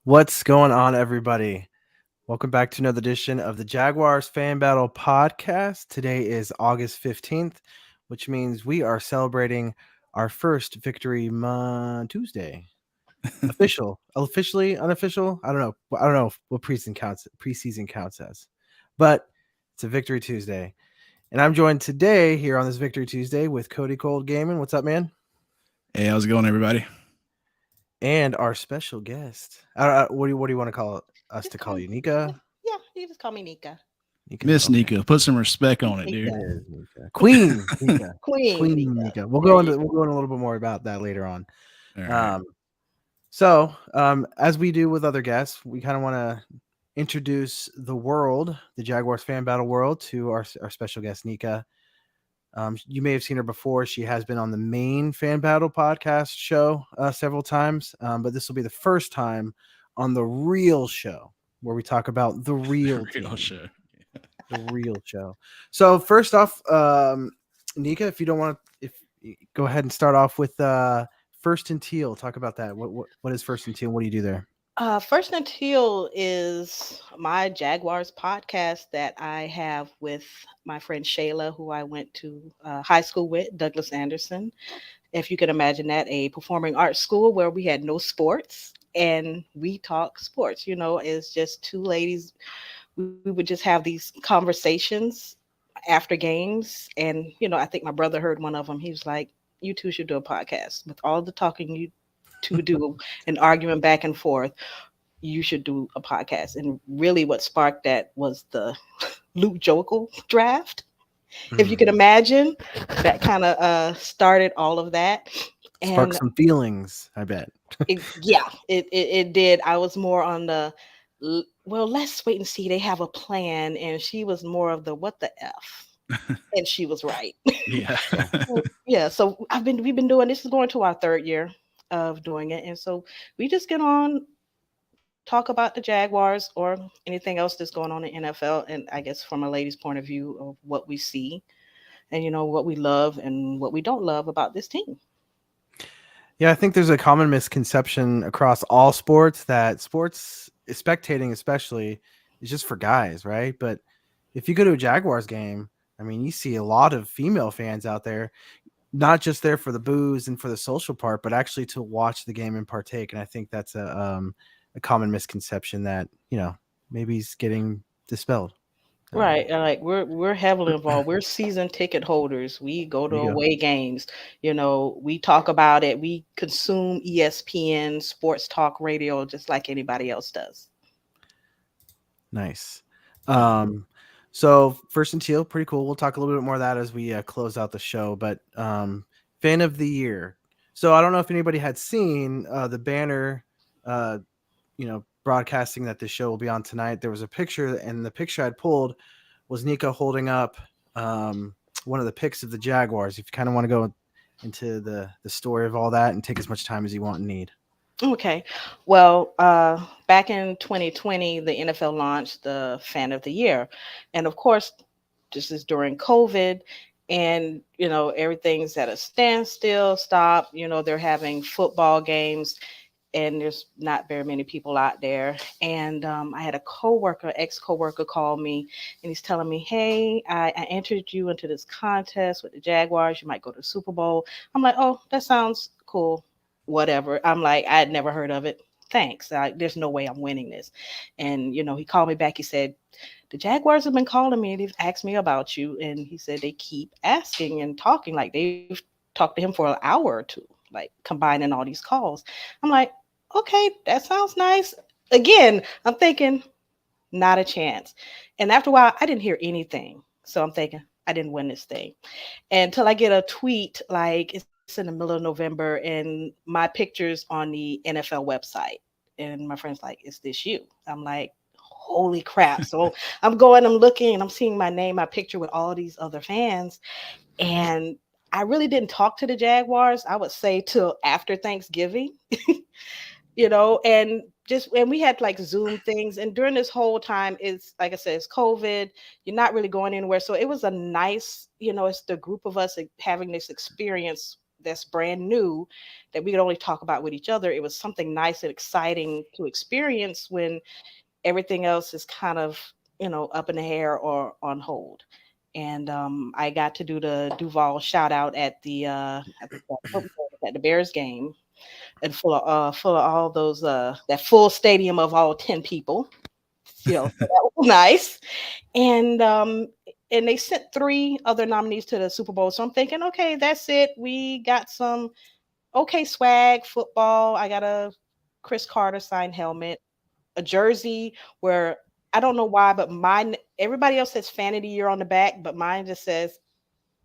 What's going on, everybody? Welcome back to another edition of the Jaguars Fan Battle podcast. Today is August 15th, which means we are celebrating our first Victory Tuesday. Officially, unofficial. I don't know. What preseason counts as, but it's a Victory Tuesday, and I'm joined today here on this Victory Tuesday with Cody Cold Gaming. What's up, man? Hey, how's it going, everybody? And our special guest. What do you want to call us Just to call call me, you, Nika? yeah, you just call me Nika. Nika. Miss Okay. Nika, put some respect on it, Nika. dude. It is Nika. Queen Nika. Queen Queen Nika. Nika. There you We'll go. go into a little bit more about that later on. All right. Um, so as we do with other guests, we kind of want to introduce the Jaguars fan battle world, to our special guest Nika. You may have seen her before. She has been on the main fan battle podcast show several times, but this will be the first time on the real show where we talk about the real Real team. show. The real show. So first off, Nika, if you don't want to, if go ahead and start off with First and Teal. Talk about that. What is First and Teal? What do you do there? First and Teal is my Jaguars podcast that I have with my friend Shayla, who I went to high school with, Douglas Anderson. If you can imagine that, a performing arts school where we had no sports and we talk sports. It's just two ladies. We would just have these conversations after games. And, I think my brother heard one of them. He was like, "You two should do a podcast with all the talking you two do and arguing back and forth. You should do a podcast." And really, what sparked that was the Luke Jokel draft. If you can imagine, that kind of started all of that. Spark And some feelings, I bet. it did. I was more on the well, let's wait and see. They have a plan, and she was more of the what the f, and she was right. Yeah. Yeah. So we've been doing this is going to our third year of doing it, and so we just get on talk about the Jaguars or anything else that's going on in NFL, and I guess from a lady's point of view of what we see, and what we love and what we don't love about this team. Yeah, I think there's a common misconception across all sports that sports, spectating especially, is just for guys, right? But if you go to a Jaguars game, I mean, you see a lot of female fans out there, not just there for the booze and for the social part, but actually to watch the game and partake. And I think that's a common misconception that maybe is getting dispelled. Right, and like we're heavily involved. We're season ticket holders. We go to There you go. away games. We talk about it. We consume ESPN sports talk radio just like anybody else does. Nice. So First and Teal, pretty cool. We'll talk a little bit more of that as we close out the show. But fan of the year. So I don't know if anybody had seen the banner, broadcasting that this show will be on tonight. There was a picture, and the picture I'd pulled was Nika holding up one of the picks of the Jaguars. If you kind of want to go into the story of all that and take as much time as you want and need. Okay. Well, back in 2020, the NFL launched the Fan of the Year. And of course, this is during COVID. And, everything's at a standstill, stop. They're having football games and there's not very many people out there. And I had a ex-coworker call me and he's telling me, "Hey, I entered you into this contest with the Jaguars. You might go to the Super Bowl." I'm like, "Oh, that sounds cool. Whatever." I'm like, I had never heard of it. Thanks. There's no way I'm winning this. And, he called me back. He said, "The Jaguars have been calling me and they've asked me about you." And he said they keep asking and talking, like they've talked to him for an hour or two, like combining all these calls. I'm like, okay, that sounds nice. Again, I'm thinking, not a chance. And after a while, I didn't hear anything. So I'm thinking, I didn't win this thing. Until I get a tweet like it's in the middle of November and my picture's on the NFL website. And my friend's like, "Is this you?" I'm like, holy crap. So I'm looking, and I'm seeing my name, my picture with all these other fans. And I really didn't talk to the Jaguars, I would say, till after Thanksgiving. And we had like Zoom things, and during this whole time, it's like I said, it's COVID. You're not really going anywhere, so it was a nice, it's the group of us having this experience that's brand new that we could only talk about with each other. It was something nice and exciting to experience when everything else is kind of, up in the air or on hold. And I got to do the Duval shout out at the Bears game, and full of all those that full stadium of all 10 people. So that was nice. And they sent 3 other nominees to the Super Bowl. So I'm thinking, okay, that's it. We got some okay swag, football. I got a Chris Carter signed helmet, a jersey where I don't know why, but mine, everybody else says fan of the year on the back, but mine just says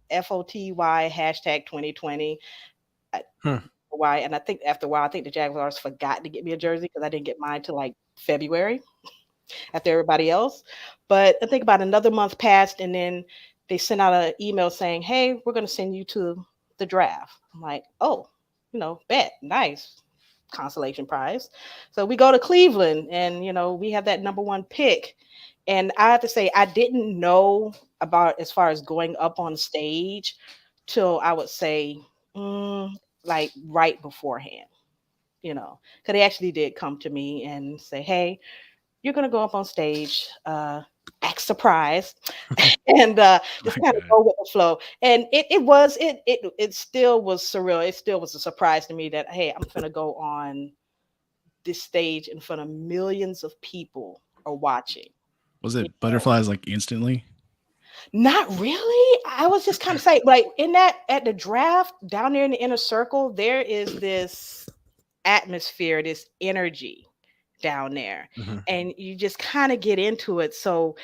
FOTY hashtag 2020. Why? And I think after a while, I think the Jaguars forgot to get me a jersey because I didn't get mine till like February after everybody else. But I think about another month passed, and then they sent out an email saying, "Hey, we're going to send you to the draft." I'm like, "Oh, bet, nice consolation prize." So we go to Cleveland, and we have that number 1 pick. And I have to say, I didn't know about as far as going up on stage till I would say, like right beforehand. Because they actually did come to me and say, "Hey, you're going to go up on stage, act surprised," and just kind of go with the flow. And it still was surreal. It still was a surprise to me that, hey, I'm going to go on this stage in front of millions of people are watching. Was it butterflies like instantly? Not really. I was just kind of saying, like at the draft down there in the inner circle, there is this atmosphere, this energy down there, and you just kind of get into it. So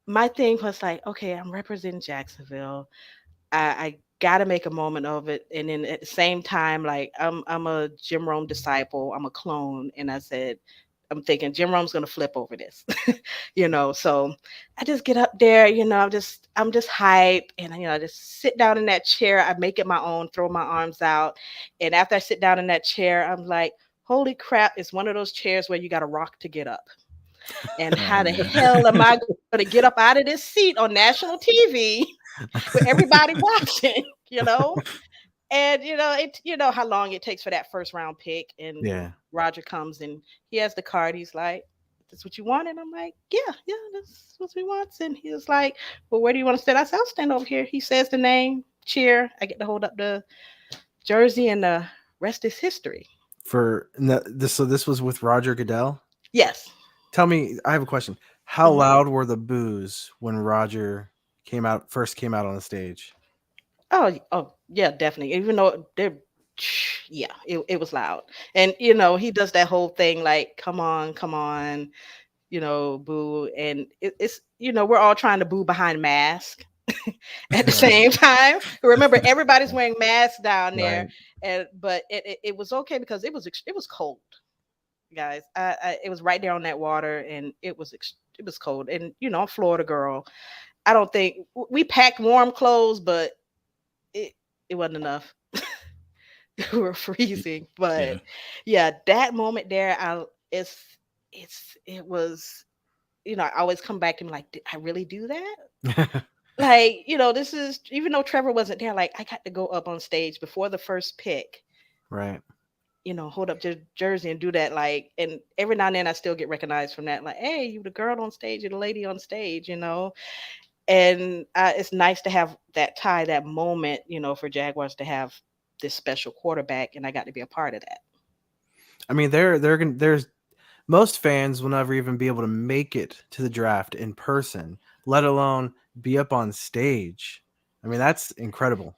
my thing was like, okay, I'm representing Jacksonville. I got to make a moment of it, and then at the same time, like I'm a Jim Rome disciple. I'm a clone, and I'm thinking Jim Rome's gonna flip over this, So I just get up there, I'm just hype, and I just sit down in that chair. I make it my own, throw my arms out, and after I sit down in that chair, I'm like, holy crap! It's one of those chairs where you got to rock to get up. And how the hell am I going to get up out of this seat on national TV with everybody watching? And how long it takes for that first round pick. And Roger comes and he has the card. He's like, "That's what you want?" And I'm like, yeah, that's what we want. And he was like, "Well, where do you want to stand?" I said, "I'll stand over here." He says the name, cheer. I get to hold up the jersey, and the rest is history. So this was with Roger Goodell? Yes. Tell me, I have a question. How loud were the boos when Roger first came out on the stage? Oh yeah, definitely. Even though it was loud. And he does that whole thing like, come on, boo. And it's we're all trying to boo behind mask at the same time. Remember, everybody's wearing masks down there, but it was okay because it was cold, guys. It was right there on that water, and it was cold. And I'm Florida girl. I don't think we packed warm clothes, but it wasn't enough. We were freezing. But yeah, that moment there, it was, I always come back to me like, did I really do that? Like, this is, even though Trevor wasn't there, like I got to go up on stage before the first pick. Right. Hold up your jersey and do that. Like, and every now and then I still get recognized from that. Like, hey, you the girl on stage, you're the lady on stage, And it's nice to have that moment, for Jaguars to have this special quarterback, and I got to be a part of that. I mean, there's most fans will never even be able to make it to the draft in person, let alone be up on stage. I mean, that's incredible.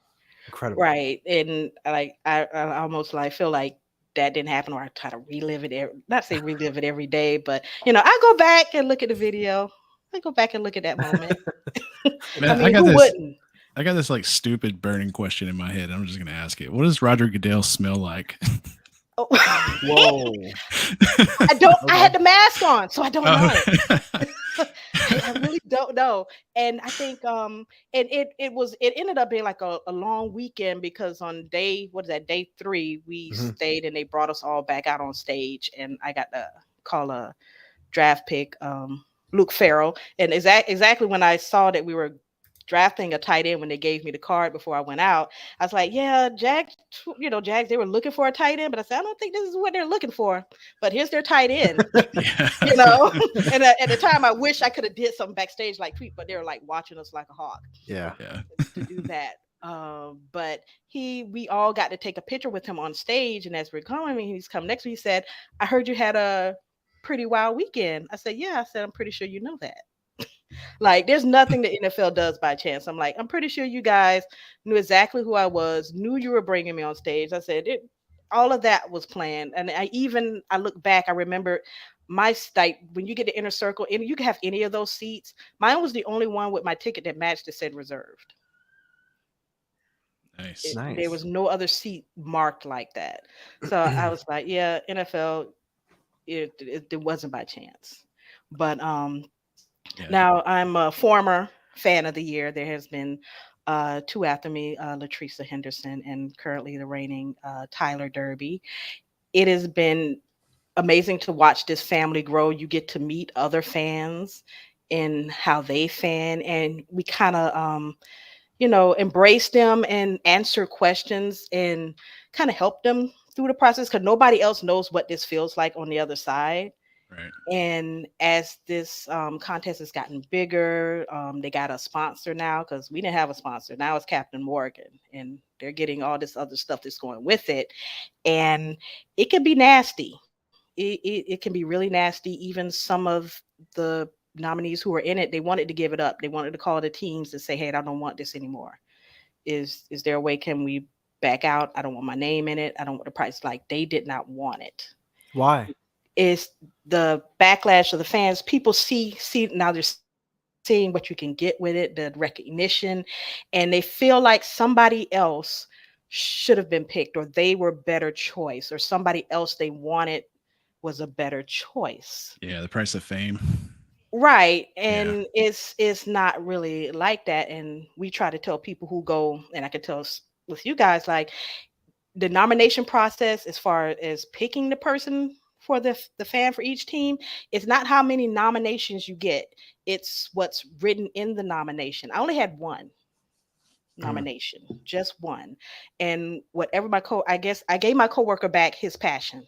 Right. And like I almost like feel like that didn't happen, or I try to relive it. Not say relive it every day, but I go back and look at the video. I go back and look at that moment. Man, I mean, who wouldn't? I got this like stupid burning question in my head. I'm just gonna ask it. What does Roger Goodell smell like? Oh. Whoa! I don't. Okay. I had the mask on, so I don't know. I really don't know. And I think and it ended up being like a long weekend, because on day 3 we stayed, and they brought us all back out on stage, and I got to call a draft pick, Luke Farrell. And exactly when I saw that we were drafting a tight end when they gave me the card before I went out. I was like, yeah, Jags, they were looking for a tight end, but I said, I don't think this is what they're looking for. But here's their tight end, Yeah. you know. And at the time, I wish I could have did something backstage like tweet, but they were like watching us like a hawk Yeah. Yeah. to do that. But we all got to take a picture with him on stage, and as we're coming, he's come next to me. He said, "I heard you had a pretty wild weekend." I said, "Yeah." I said, "I'm pretty sure you know that." Like, there's nothing the NFL does by chance. I'm like, I'm pretty sure you guys knew exactly who I was, knew you were bringing me on stage. I said it. All of that was planned, and I look back. I remember my like when you get the inner circle, and you can have any of those seats. Mine was the only one with my ticket that matched that said reserved. Nice. There Nice. was no other seat marked like that. So I was like, yeah, NFL, it wasn't by chance. But Yeah. now I'm a former fan of the year. There has been two after me, Latricia Henderson, and currently the reigning Tyler Derby. It has been amazing to watch this family grow. You get to meet other fans and how they fan, and we kind of embrace them and answer questions and kind of help them through the process because nobody else knows what this feels like on the other side. Right. And as this contest has gotten bigger, they got a sponsor now because we didn't have a sponsor. Now it's Captain Morgan, and they're getting all this other stuff that's going with it. And it can be nasty. It can be really nasty. Even some of the nominees who were in it, they wanted to give it up. They wanted to call the teams and say, hey, I don't want this anymore. Is there a way can we back out? I don't want my name in it. I don't want the price. Like, they did not want it. Why? Is the backlash of the fans. People see now they're seeing what you can get with it, the recognition, and they feel like somebody else should have been picked, or they were better choice, or somebody else they wanted was a better choice. Yeah. The price of fame. Right. Yeah. And it's not really like that. And we try to tell people who go, and I can tell with you guys, like, the nomination process as far as picking the person for the fan for each team, it's not how many nominations you get. It's what's written in the nomination. I only had one nomination, just one. And whatever I guess I gave my coworker back his passion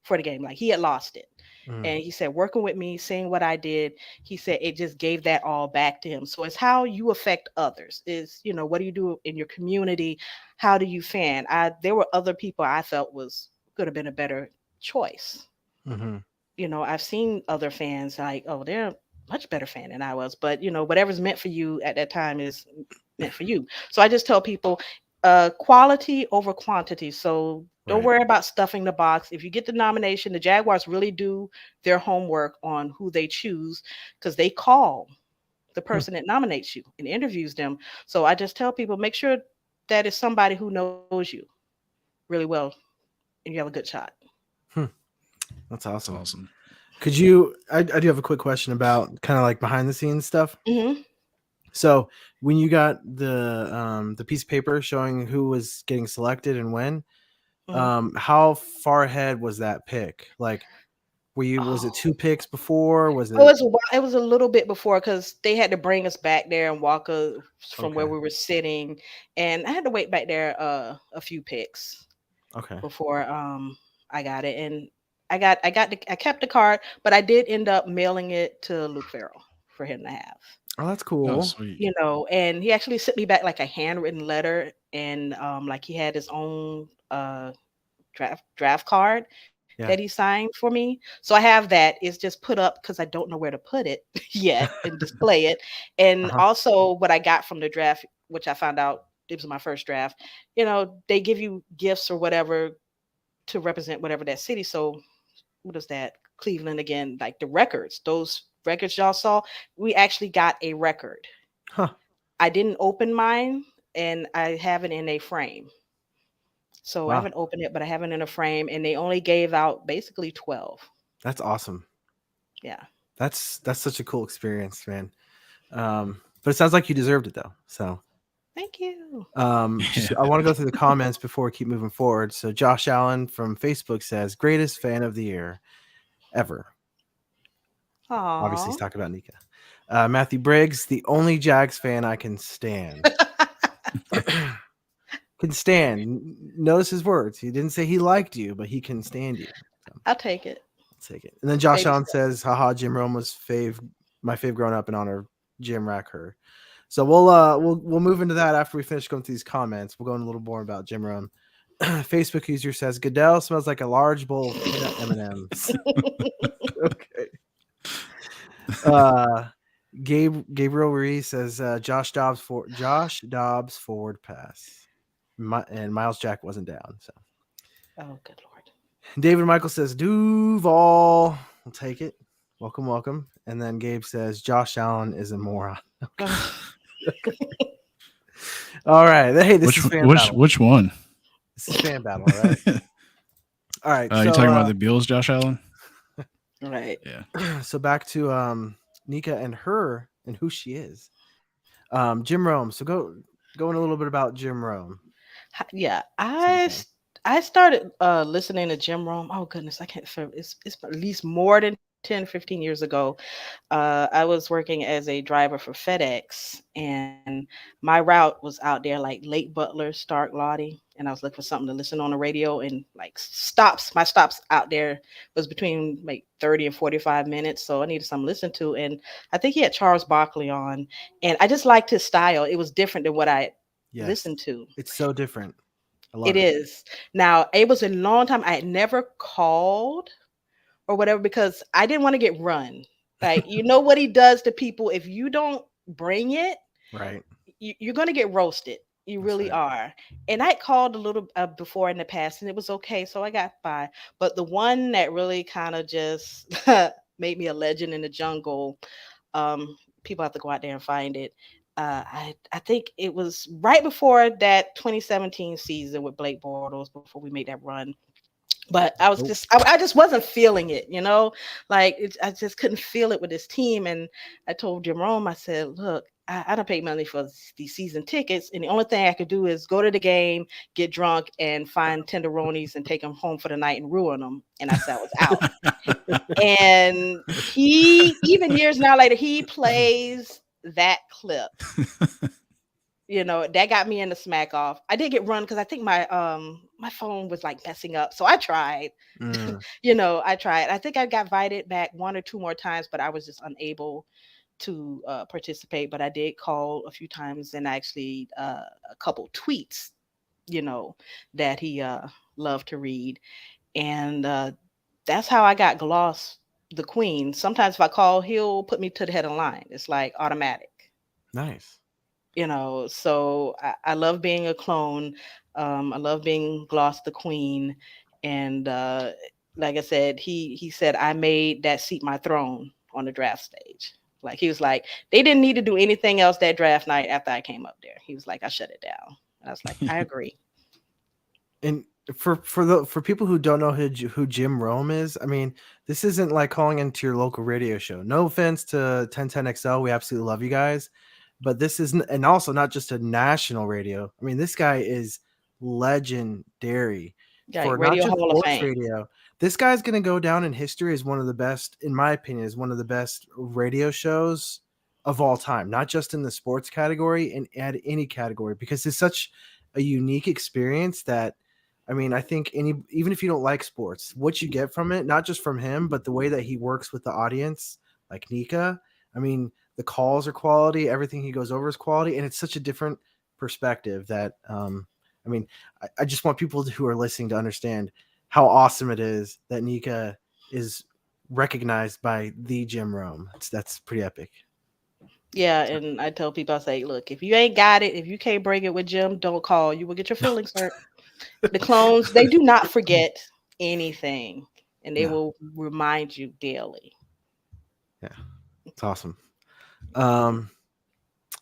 for the game. Like, he had lost it. And he said, working with me, seeing what I did, he said it just gave that all back to him. So it's how you affect others. Is, what do you do in your community? How do you fan? There were other people I felt could have been a better choice. Mm-hmm. I've seen other fans like, oh, they're much better fan than I was. But whatever's meant for you at that time is meant for you. So I just tell people, quality over quantity. So don't Right. worry about stuffing the box. If you get the nomination, the Jaguars really do their homework on who they choose because they call the person that nominates you and interviews them. So I just tell people, make sure that is somebody who knows you really well and you have a good shot. That's awesome. Awesome. Could you? I do have a quick question about kind of like behind the scenes stuff. Mm-hmm. So when you got the piece of paper showing who was getting selected and when, Mm-hmm. how far ahead was that pick? Like, was it 2 picks before? Was It it was it was a little bit before because they had to bring us back there and walk us from where okay? we were sitting, and I had to wait back there a few picks Okay. before I got it, and I kept the card, but I did end up mailing it to Luke Farrell for him to have. Oh, that's Oh, cool. sweet. And he actually sent me back like a handwritten letter, and like he had his own draft card that Yeah. he signed for me. So I have that. It's just put up because I don't know where to put it yet and display it. And Uh-huh. also what I got from the draft, which I found out it was my first draft, they give you gifts or whatever to represent whatever that city. So what is that? Cleveland again, like the records, those records y'all saw, we actually got a record. Huh. I didn't open mine and I have it in a frame. So I Wow. haven't opened it, but I have it in a frame, and they only gave out basically 12. That's awesome. Yeah. That's such a cool experience, man. But it sounds like you deserved it though. So Thank you. I want to go through the comments before we keep moving forward. So Josh Allen from Facebook says, greatest fan of the year ever. Obviously, he's Aw. talking about Nika. Matthew Briggs, the only Jags fan I can stand. Can stand. Notice his words. He didn't say he liked you, but he can stand you. So, I'll take it. I'll take it. And then Josh Baby Allen steps. says, haha, Jim Rome was my fave growing up in honor of Jim Racker. So we'll move into that after we finish going through these comments. We'll go into a little more about Jim Rome. Facebook user says Goodell smells like a large bowl of peanut M&Ms. Okay. Gabriel Ruiz says Josh Dobbs forward pass. And Miles Jack wasn't down. So Oh, good Lord. David Michael says Duval. We'll take it. Welcome. And then Gabe says Josh Allen is a moron. All right. Hey, this is fan battle. Which one? This is fan battle, all right? All right. You talking about the Bills, Josh Allen? Right. Yeah. So back to Nika and who she is. Jim Rome. So going a little bit about Jim Rome. Yeah, I started listening to Jim Rome. Oh goodness, I can't. It's at least more than 10, 15 years ago. I was working as a driver for FedEx, and my route was out there like Lake Butler, Stark, Lottie, and I was looking for something to listen on the radio. And like my stops out there was between like 30 and 45 minutes, so I needed something to listen to. And I think he had Charles Barkley on, and I just liked his style. It was different than what I listened to. It's so different. I love It is. Now, it was a long time I had never called or whatever because I didn't want to get run. Like, you know what he does to people if you don't bring it, right? You're going to get roasted. You That's really right. are. And I called a little before in the past and it was okay. So I got by. But the one that really kind of just made me a legend in the jungle, people have to go out there and find it. I think it was right before that 2017 season with Blake Bortles before we made that run. But I was I just wasn't feeling it, you know, like I just couldn't feel it with this team. And I told Jim Rome, I said, look, I don't pay money for these season tickets. And the only thing I could do is go to the game, get drunk and find tenderonis and take them home for the night and ruin them. And I said I was out. And he, even years now later, he plays that clip. You know, that got me in the smack off. I did get run because I think my phone was like messing up. So I tried. You know, I tried. I think I got invited back one or two more times, but I was just unable to participate. But I did call a few times and actually a couple tweets, you know, that he loved to read. And that's how I got Gloss the Queen. Sometimes if I call, he'll put me to the head of the line. It's like automatic. Nice. You know, so I love being a clone. I love being Gloss the Queen. And like I said, he said I made that seat my throne on the draft stage. Like he was like, they didn't need to do anything else that draft night after I came up there. He was like, I shut it down. And I was like, I agree. And for people who don't know who Jim Rome is, I mean, this isn't like calling into your local radio show. No offense to 1010XL, we absolutely love you guys, but this isn't, and also not just a national radio. I mean, this guy is legendary for not Radio just Hall of sports Fame. radio. This guy's going to go down in history as one of the best, in my opinion, is one of the best radio shows of all time, not just in the sports category and at any category, because it's such a unique experience that, I mean, I think even if you don't like sports, what you get from it, not just from him, but the way that he works with the audience, like Nika, I mean, the calls are quality, everything he goes over is quality, and it's such a different perspective that, I mean, I just want people who are listening to understand how awesome it is that Nika is recognized by the Jim Rome. That's pretty epic. Yeah, and I tell people, I say, look, if you ain't got it, if you can't bring it with Jim, don't call. You will get your feelings hurt. The clones, they do not forget anything, and they will remind you daily. Yeah, it's awesome. Do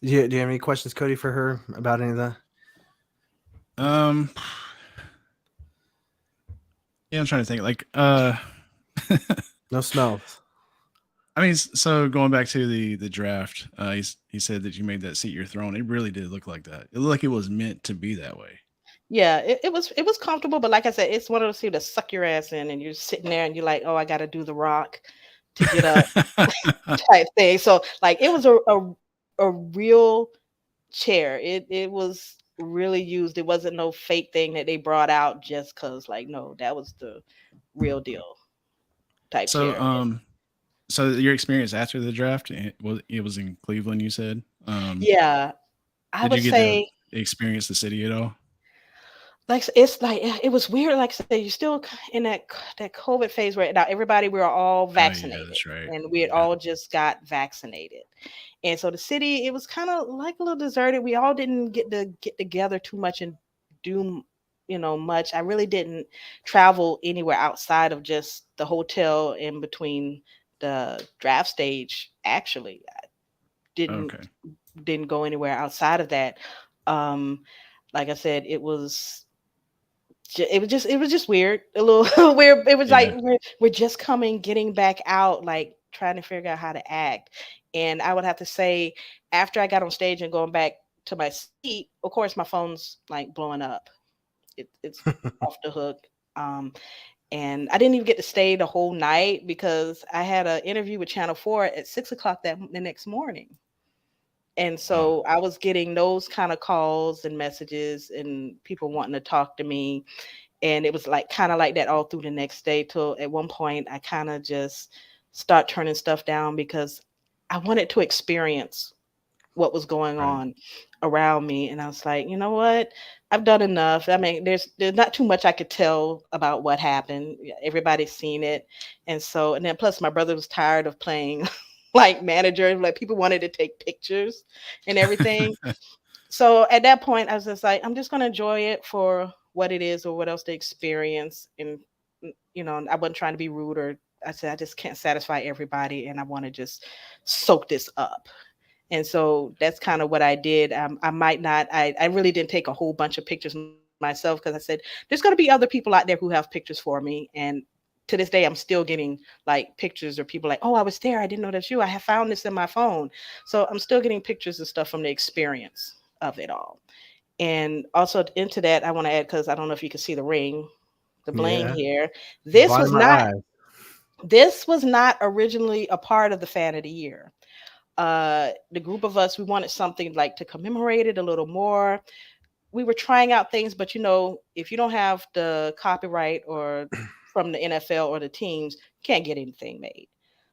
you have any questions, Cody, for her about any of that? Yeah, I'm trying to think. Like, no smells. I mean, so going back to the draft, he said that you made that seat your throne. It really did look like that. It looked like it was meant to be that way. Yeah, it was comfortable, but like I said, it's one of those people that suck your ass in, and you're sitting there and you're like, oh, I got to do the rock, to get up type thing. So like it was a real chair. It was really used. It wasn't no fake thing that they brought out just cause like no, that was the real deal type So, chair. so your experience after the draft, it was in Cleveland, you said. Yeah, I Did you would get to say experience the city at all? like it's like it was weird. Like I said, you're still in that COVID phase where now everybody we're all Oh yeah, vaccinated, that's right. and we had Yeah. all just got vaccinated, and so the city it was kind of like a little deserted. We all didn't get to get together too much and do much. I really didn't travel anywhere outside of just the hotel in between the draft stage. Actually, I didn't Okay. didn't go anywhere outside of that. Um, like I said, it was just weird, a little weird. It was like Yeah. we're just getting back out, like trying to figure out how to act. And I would have to say, after I got on stage and going back to my seat, of course my phone's like blowing up. It's off the hook. Um, and I didn't even get to stay the whole night because I had an interview with Channel 4 at 6 o'clock the next morning. And Oh, so I was getting those kind of calls and messages and people wanting to talk to me, and it was like kind of like that all through the next day till at one point I kind of just start turning stuff down because I wanted to experience what was going right. on around me. And I was like, you know what, I've done enough. I mean, there's not too much I could tell about what happened. Yeah, everybody's seen it. And then plus my brother was tired of playing like manager, like people wanted to take pictures and everything. So at that point, I was just like, I'm just going to enjoy it for what it is or what else to experience. And, I wasn't trying to be rude or I said, I just can't satisfy everybody. And I want to just soak this up. And so that's kind of what I did. I might not, I really didn't take a whole bunch of pictures myself because I said, there's going to be other people out there who have pictures for me. And to this day, I'm still getting like pictures or people like, oh, I was there. I didn't know that's you. I have found this in my phone. So I'm still getting pictures and stuff from the experience of it all. And also into that, I want to add, because I don't know if you can see the ring, the bling Yeah, here. it's This was blinding my not eyes. this was not originally a part of the fan of the year. The group of us, we wanted something like to commemorate it a little more. We were trying out things, but if you don't have the copyright or from the NFL or the teams, you can't get anything made.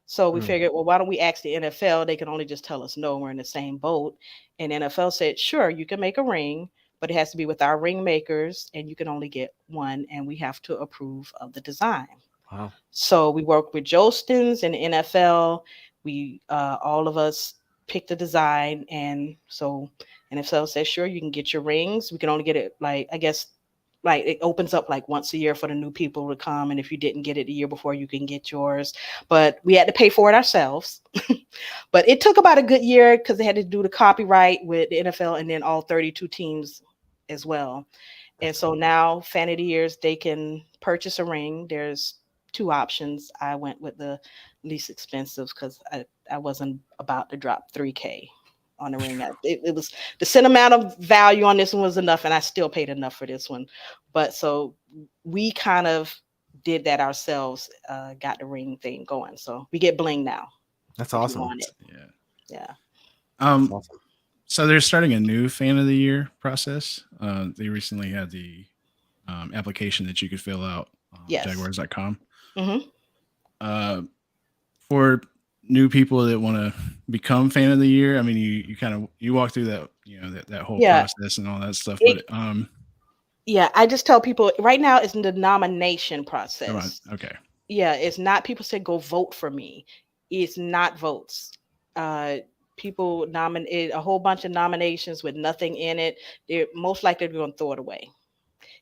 So we Mm, figured, well, why don't we ask the NFL? They can only just tell us no, we're in the same boat. And NFL said, sure, you can make a ring, but it has to be with our ring makers, and you can only get one, and we have to approve of the design. wow, So we worked with Jostens and the NFL. We all of us picked a design, and so NFL says, sure, you can get your rings. We can only get it like I guess like it opens up like once a year for the new people to come, and if you didn't get it the year before, you can get yours. But we had to pay for it ourselves. But it took about a good year because they had to do the copyright with the NFL and then all 32 teams as well. And that's so cool. now fan of the years, they can purchase a ring. There's two options. I went with the least expensive because I wasn't about to drop 3K on the ring. It was the sentimental value on this one was enough, and I still paid enough for this one. But so we kind of did that ourselves, got the ring thing going. So we get bling now That's if you awesome. want it. Yeah. Yeah. That's Um, awesome. so they're starting a new fan of the year process. They recently had the application that you could fill out on Yes. jaguars.com. Hmm. Uh, for new people that want to become fan of the year, I mean, you kind of you walk through that that whole Yeah. process and all that stuff. It, But yeah. I just tell people right now it's in the nomination come on, process. okay, Yeah, it's not people say go vote for me. It's not votes. Uh, People nominate a whole bunch of nominations with nothing in it. They're most likely going to throw it away.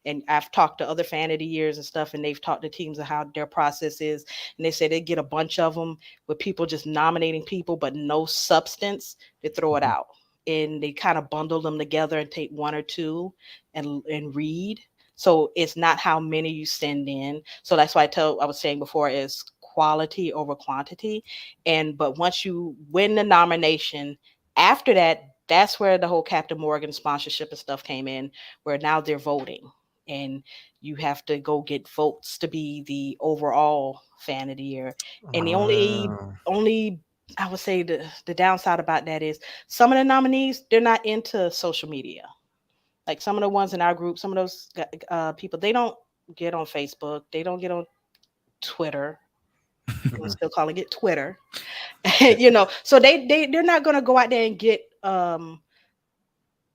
And I've talked to other fan of the years and stuff, and they've talked to teams of how their process is, and they say they get a bunch of them with people just nominating people but no substance. They throw it Mhm. out, and they kind of bundle them together and take one or two and read. So it's not how many you send in. So that's why I was saying before is quality over quantity. And but once you win the nomination, after that, that's where the whole Captain Morgan sponsorship and stuff came in, where now they're voting and you have to go get votes to be the overall fan of the year. And the Oh. only I would say the downside about that is some of the nominees, they're not into social media. Like some of the ones in our group, some of those people, they don't get on Facebook, they don't get on Twitter. We're Mhm. still calling it Twitter. So they're not going to go out there and get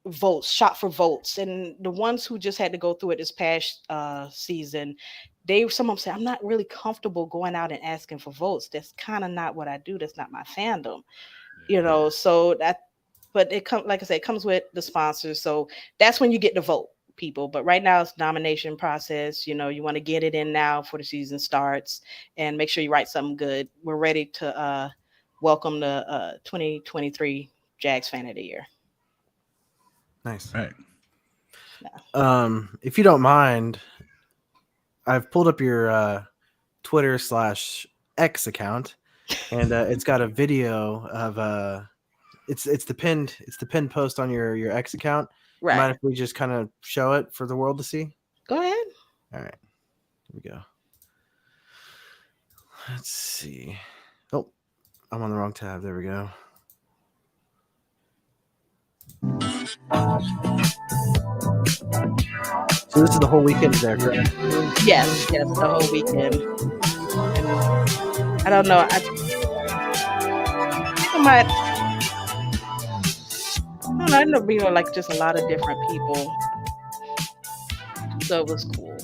votes, shot for votes. And the ones who just had to go through it this past season, some of them say, I'm not really comfortable going out and asking for votes. That's kind of not what I do. That's not my fandom. So that, but it comes, like I said, it comes with the sponsors. So that's when you get to vote, people. But right now it's nomination process. You want to get it in now before the season starts, and make sure you write something good. We're ready to welcome the 2023 Jags Fan of the Year. Nice. Right. If you don't mind, I've pulled up your Twitter/X account, and it's got a video of it's the pinned post on your X account. Right. Mind if we just kind of show it for the world to see? Go ahead. All right, here we go. Let's see. Oh, I'm on the wrong tab. There we go. So this is the whole weekend there, correct? Yes, the whole weekend. And I don't know. I think I might. I don't know. I ended up being like just a lot of different people, so it was cool.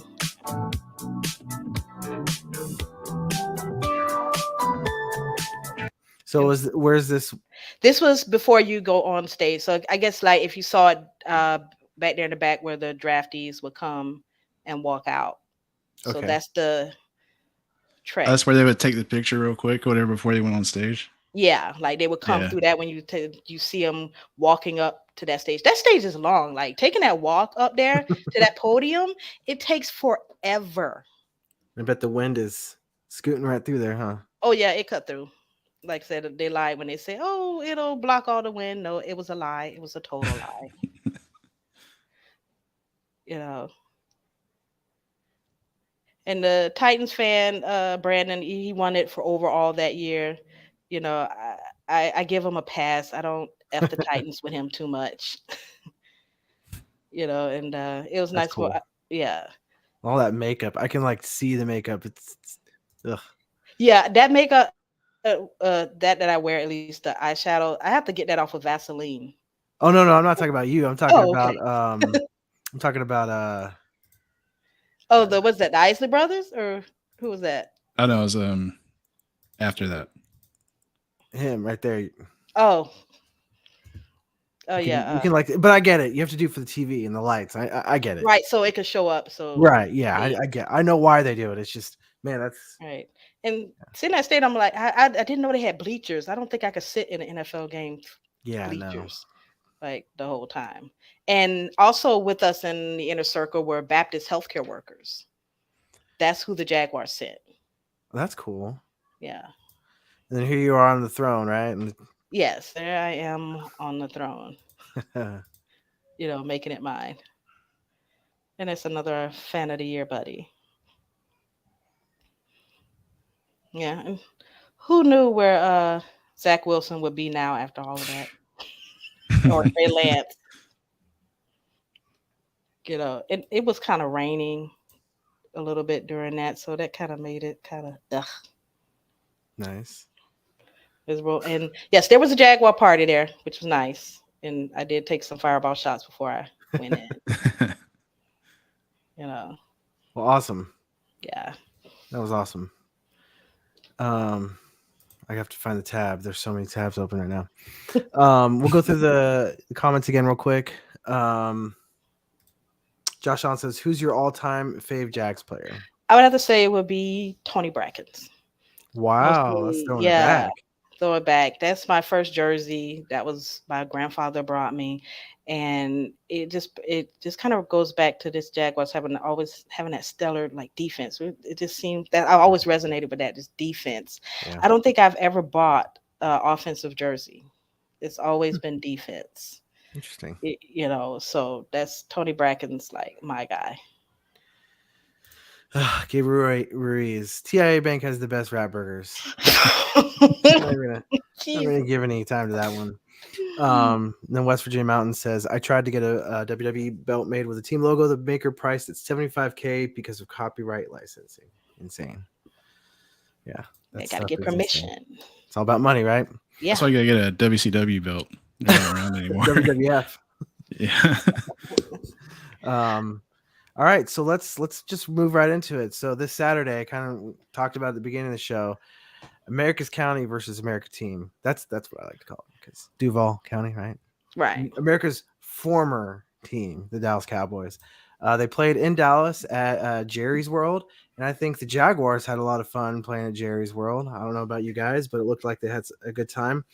So where's this? This was before you go on stage. So I guess like if you saw it back there in the back where the draftees would come and walk out. So Okay. that's the track. That's where they would take the picture real quick, or whatever, before they went on stage. Yeah, like they would come Yeah. through that when you see them walking up to that stage. That stage is long. Like taking that walk up there to that podium, it takes forever. I bet the wind is scooting right through there, huh? Oh yeah, it cut through. Like I said, they lied when they say, "Oh, it'll block all the wind." No, it was a lie. It was a total lie. You know. And the Titans fan, Brandon, he won it for overall that year. I give him a pass. I don't F the Titans with him too much. And it was That's nice cool. yeah. All that makeup, I can like see the makeup. It's ugh. Yeah, that makeup, that I wear, at least the eyeshadow, I have to get that off with Vaseline. Oh no, I'm not talking about you. I'm talking Oh, about okay. I'm talking about Oh, what's that? The Isley Brothers, or who was that? I know. It was after that. him right there. Oh, You can like, but I get it. You have to do it for the TV and the lights. I get it. right. So it could show up. So Right. Yeah. I know why they do it. It's just, man, that's right. And seeing that state, I'm like, I didn't know they had bleachers. I don't think I could sit in an NFL game bleachers like the whole time. And also with us in the inner circle were Baptist healthcare workers. That's who the Jaguars sent. That's cool. Yeah. And then here you are on the throne, right? And Yes, there I am on the throne. Making it mine. And it's another fan of the year, buddy. Yeah. And who knew where Zach Wilson would be now after all of that? Or Trey Lance. It was kind of raining a little bit during that, so that kind of made it kind of nice. And yes, there was a Jaguar party there, which was nice. And I did take some fireball shots before I went in. Well, awesome. Yeah. That was awesome. I have to find the tab. There's so many tabs open right now. We'll go through the comments again real quick. Josh Allen says, "Who's your all-time fave Jags player?" I would have to say it would be Tony Brackens. Wow, let's throw it back. Throw it back. That's my first jersey. That was my grandfather brought me, and it just kind of goes back to this Jaguars always having that stellar like defense. It just seems that I always resonated with that, this defense. Yeah. I don't think I've ever bought offensive jersey. It's always been defense. Interesting. So that's Tony Bracken's like my guy. Gabriel Ruiz. TIA Bank has the best rat burgers. I'm not gonna give any time to that one. Then West Virginia Mountain says, I tried to get a WWE belt made with a team logo. The maker priced at $75K because of copyright licensing. Insane. Yeah, They that got to stuff get is insane. permission. It's all about money, right? Yeah. That's why you gotta get a WCW belt. They're not around anymore. WWF. Yeah. All right, so let's just move right into it. So this Saturday, I kind of talked about at the beginning of the show, America's County versus America Team. That's what I like to call it because Duval County, right? Right. America's former team, the Dallas Cowboys. They played in Dallas at Jerry's World, and I think the Jaguars had a lot of fun playing at Jerry's World. I don't know about you guys, but it looked like they had a good time.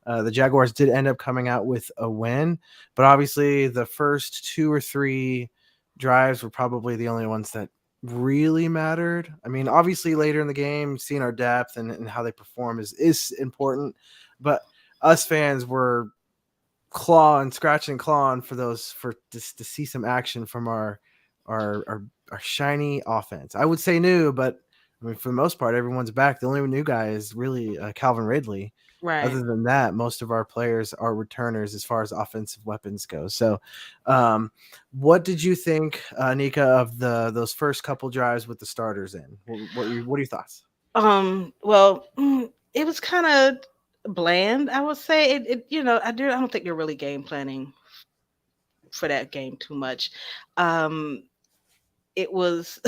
The Jaguars did end up coming out with a win, but obviously the first 2 or 3 drives were probably the only ones that really mattered. I mean, obviously later in the game, seeing our depth and how they perform is important, but us fans were scratching and clawing for those for just to see some action from our shiny offense. I would say new, but I mean for the most part, everyone's back. The only new guy is really Calvin Ridley. Right. Other than that, most of our players are returners as far as offensive weapons go. So, what did you think, Nika, of those first couple drives with the starters in? What are your thoughts? Well, it was kind of bland, I would say. I don't think they're really game planning for that game too much. It was,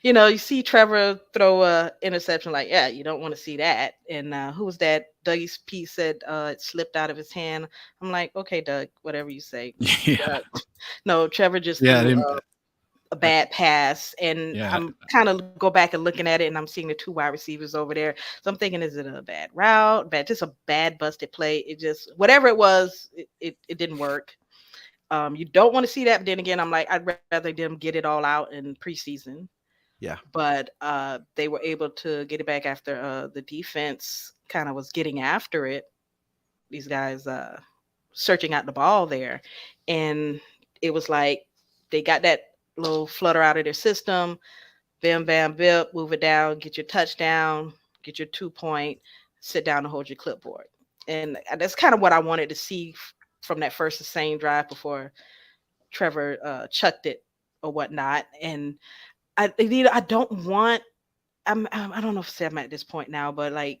you see Trevor throw a interception, like, yeah, you don't want to see that. And who was that? Dougie P said it slipped out of his hand. I'm like, okay, Doug, whatever you say. Yeah. No, Trevor just Yeah. threw a bad pass, and Yeah. I'm kind of go back and looking at it, and I'm seeing the 2 wide receivers over there. So I'm thinking, is it a bad route, just a bad busted play? It just whatever it was, it didn't work. You don't want to see that, but then again, I'm like, I'd rather them get it all out in preseason. Yeah, but they were able to get it back after the defense kind of was getting after it. These guys searching out the ball there, and it was like they got that little flutter out of their system. Bam, bam, bip, move it down, get your touchdown, get your 2-point, sit down and hold your clipboard. And that's kind of what I wanted to see from that first same drive before Trevor chucked it or whatnot. And I don't want. I don't know if I'm at this point now, but like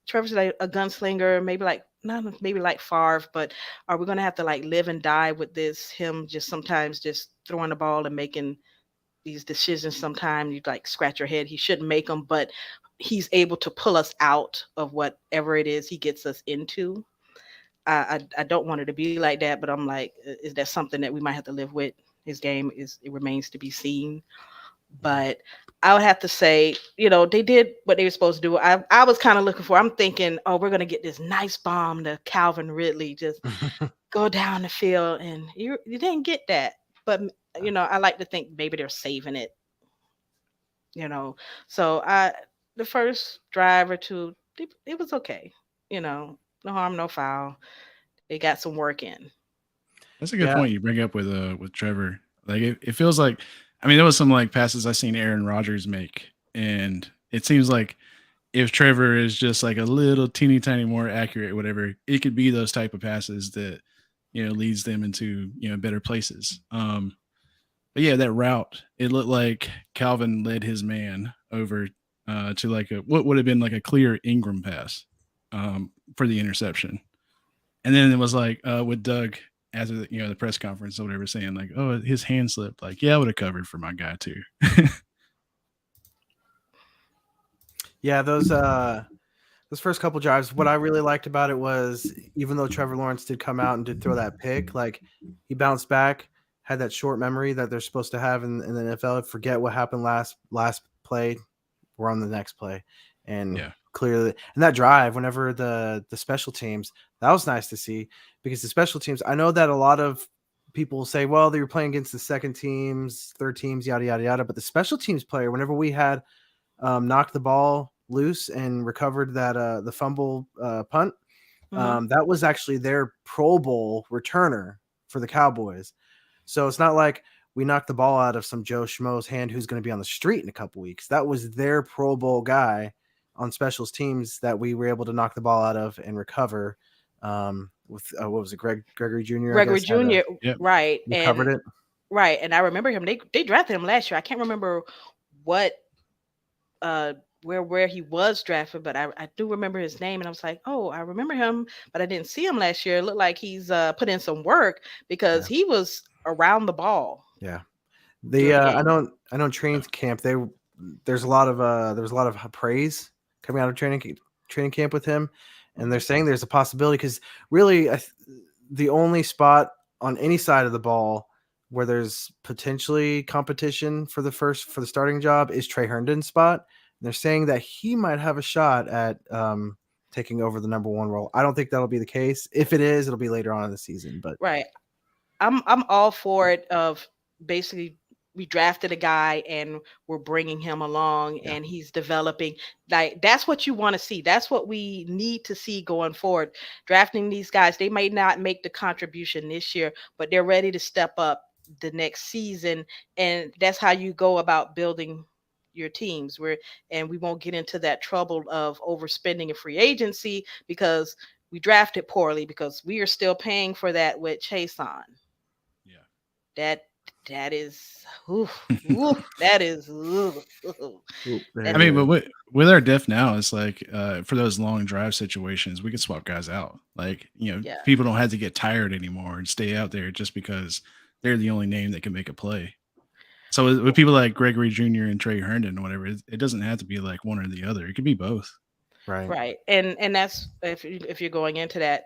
Trevor's like a gunslinger, maybe like not maybe like Favre, but are we gonna have to like live and die with this? Him just sometimes just throwing the ball and making these decisions. Sometimes you like scratch your head. He shouldn't make them, but he's able to pull us out of whatever it is he gets us into. I don't want it to be like that, but I'm like, is that something that we might have to live with? His game it remains to be seen. But I would have to say, they did what they were supposed to do. I was kind of looking for, I'm thinking, oh, we're going to get this nice bomb to Calvin Ridley, just go down the field. And you didn't get that. But, I like to think maybe they're saving it, So the first drive or two, it was okay. No harm, no foul. They got some work in. That's a good point you bring up with Trevor. Like it feels like, I mean, there was some like passes I seen Aaron Rodgers make, and it seems like if Trevor is just like a little teeny tiny more accurate, whatever, it could be those type of passes that leads them into better places. But yeah, that route, it looked like Calvin led his man over to like what would have been like a clear Ingram pass for the interception. And then it was like with Doug after the press conference or whatever, saying like, "Oh, his hand slipped." Like, yeah, I would have covered for my guy too. Yeah, those first couple drives, what I really liked about it was even though Trevor Lawrence did come out and did throw that pick, like he bounced back, had that short memory that they're supposed to have in the NFL. Forget what happened last play, we're on the next play, and clearly, and that drive, whenever the special teams, that was nice to see because the special teams, I know that a lot of people say, well, they were playing against the second teams, third teams, yada yada yada, but the special teams player, whenever we had knocked the ball loose and recovered that the fumble punt, that was actually their Pro Bowl returner for the Cowboys. So it's not like we knocked the ball out of some Joe Schmo's hand who's going to be on the street in a couple weeks. That was their Pro Bowl guy on specials teams that we were able to knock the ball out of and recover. With what was it, Gregory Jr. I Gregory guess Jr. Right, recovered and it. right, and I remember him. They drafted him last year. I can't remember what uh where he was drafted, but I do remember his name, and I was like, oh, I remember him, but I didn't see him last year. It looked like he's put in some work because he was around the ball. Yeah, I know in training camp there's a lot of praise coming out of training camp with him, and they're saying there's a possibility because really the only spot on any side of the ball where there's potentially competition for the starting job is Trey Herndon's spot. And they're saying that he might have a shot at taking over the number 1 role. I don't think that'll be the case. If it is, it'll be later on in the season. But right, I'm all for it. Of basically, we drafted a guy and we're bringing him along, and he's developing. Like, that's what you want to see. That's what we need to see going forward. Drafting these guys, they may not make the contribution this year, but they're ready to step up the next season, and that's how you go about building your teams. And we won't get into that trouble of overspending in free agency because we drafted poorly, because we are still paying for that with Chason. Yeah, that is that is I mean, but with our depth now, it's like for those long drive situations, we can swap guys out. Like, people don't have to get tired anymore and stay out there just because they're the only name that can make a play. So with people like Gregory Jr. and Trey Herndon or whatever, it doesn't have to be like one or the other. It could be both. Right. And that's if you're going into that,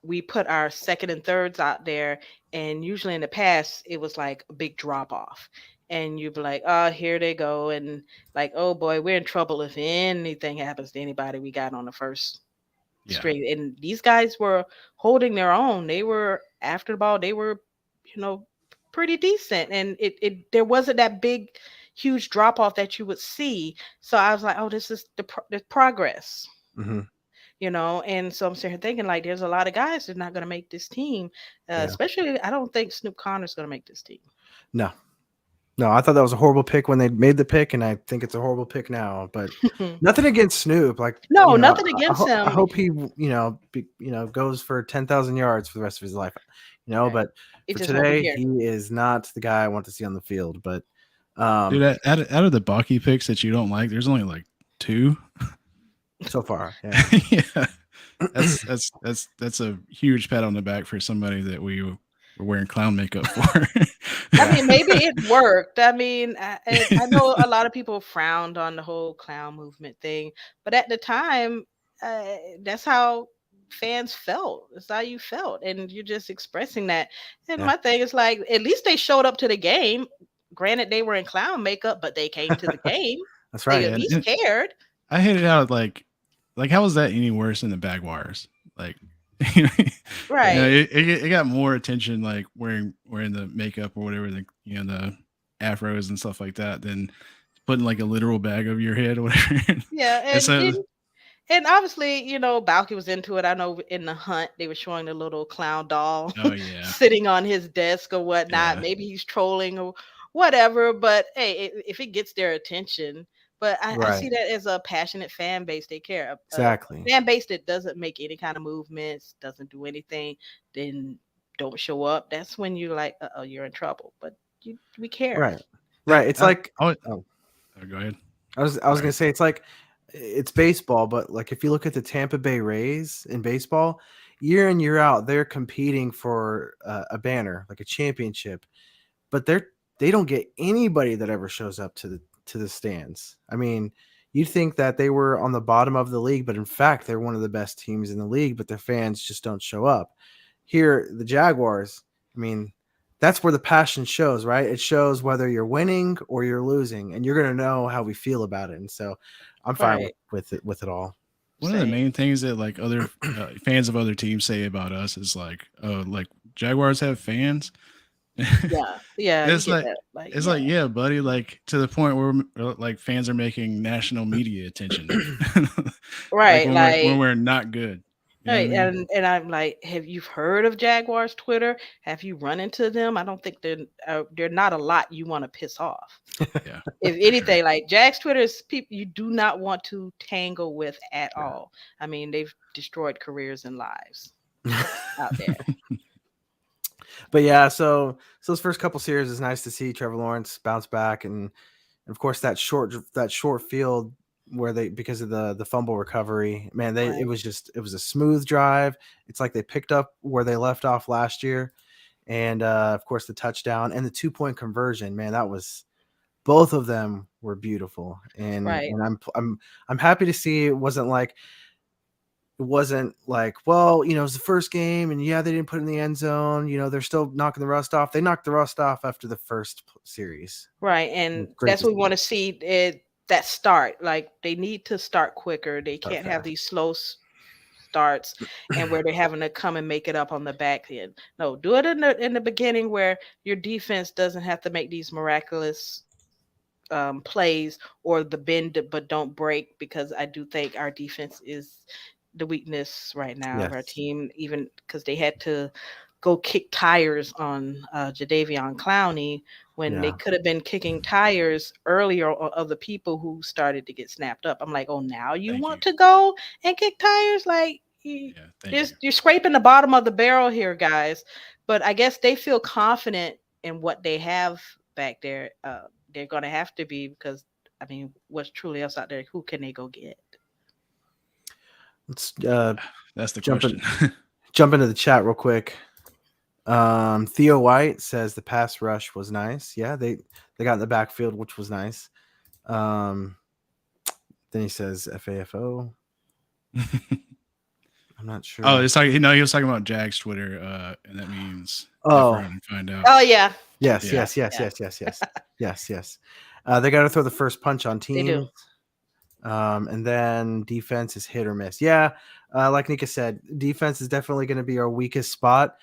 we put our second and thirds out there, and usually in the past it was like a big drop off, and you'd be like, oh, here they go, and like, oh boy, we're in trouble if anything happens to anybody we got on the first string. And these guys were holding their own. They were after the ball. They were, pretty decent, and there wasn't that big huge drop off that you would see. So I was like, oh, this is the progress. Mm-hmm. And so I'm sitting here thinking, like, there's a lot of guys that are not going to make this team, especially I don't think Snoop Connor's going to make this team. No, I thought that was a horrible pick when they made the pick, and I think it's a horrible pick now. But nothing against Snoop, like, nothing against him. I hope he goes for 10,000 yards for the rest of his life. But for today, he is not the guy I want to see on the field. But dude, out of the Baki picks that you don't like, there's only like 2 so far. Yeah, yeah, that's a huge pat on the back for somebody that we were wearing clown makeup for. I mean, maybe it worked. I mean, I know a lot of people frowned on the whole clown movement thing, but at the time, that's how fans felt. It's how you felt, and you're just expressing that. And my thing is, like, at least they showed up to the game. Granted, they were in clown makeup, but they came to the game. That's right. They at least cared. I hated how like how was that any worse than the Jaguars? Like, right? It got more attention, like wearing the makeup or whatever, the afros and stuff like that, than putting like a literal bag over your head or whatever. Yeah, and obviously, Balky was into it. I know in the hunt they were showing the little clown doll sitting on his desk or whatnot. Yeah. Maybe he's trolling or whatever. But hey, if it gets their attention, but I see that as a passionate fan base. They care. Exactly. Fan base that doesn't make any kind of movements, doesn't do anything, then don't show up. That's when you're like, you're in trouble. But we care. Right. It's like, go ahead. I was gonna say, it's like, it's baseball, but like if you look at the Tampa Bay Rays in baseball, year in, year out, they're competing for a banner, like a championship, but they don't get anybody that ever shows up to the stands. I mean, you'd think that they were on the bottom of the league, but in fact, they're one of the best teams in the league, but their fans just don't show up. Here, the Jaguars, I mean, that's where the passion shows, right? It shows whether you're winning or you're losing, and you're going to know how we feel about it. And so I'm fine with it all. One of the main things that like other fans of other teams say about us is like, oh, like Jaguars have fans. Yeah. It's like, yeah, buddy, like to the point where like fans are making national media attention. Right. Like when we're not good. You know what I Right, mean? and I'm like, have you heard of Jaguars Twitter? Have you run into them? I don't think they're not a lot you want to piss off. Yeah, If for sure. anything, like Jags Twitter is people you do not want to tangle with at Yeah. all. I mean, they've destroyed careers and lives out there. But yeah, so those first couple series is nice to see Trevor Lawrence bounce back, and of course that short field where they, because of the fumble recovery, man, it Right. was a smooth drive. It's like they picked up where they left off last year, and of course the touchdown and the 2-point conversion, man, that was, both of them were beautiful, and Right. I'm happy to see it wasn't like, well, it was the first game, and yeah, they didn't put it in the end zone. They're still knocking the rust off. They knocked the rust off after the first series. Right. It's And great that's to what we see. want to see it that start. Like they need to start quicker. They Start can't have fast. these slow starts and where they're having to come and make it up on the back end. No, do it in the beginning where your defense doesn't have to make these miraculous plays or the bend but don't break, because I do think our defense is the weakness right now of our Yes. team, even because they had to go kick tires on Jadeveon Clowney when they Yeah. could have been kicking tires earlier of the people who started to get snapped up. I'm like, oh, now you Thank want you. to go and kick tires? Like, Yeah, thank you. you're scraping the bottom of the barrel here, guys. But I guess they feel confident in what they have back there. They're going to have to be, because I mean, what's truly else out there? Who can they go get? Let's That's the jump question. into the chat real quick. Theo White says the pass rush was nice. Yeah, they got in the backfield, which was nice. Then he says FAFO. I'm not sure. Oh, it's like he was talking about Jags Twitter, and that means Oh. if we're going to find out. Oh yeah, Yes, Yeah. yes. They got to throw the first punch on they do. teams. And then defense is hit or miss. Yeah, like Nika said, defense is definitely going to be our weakest spot.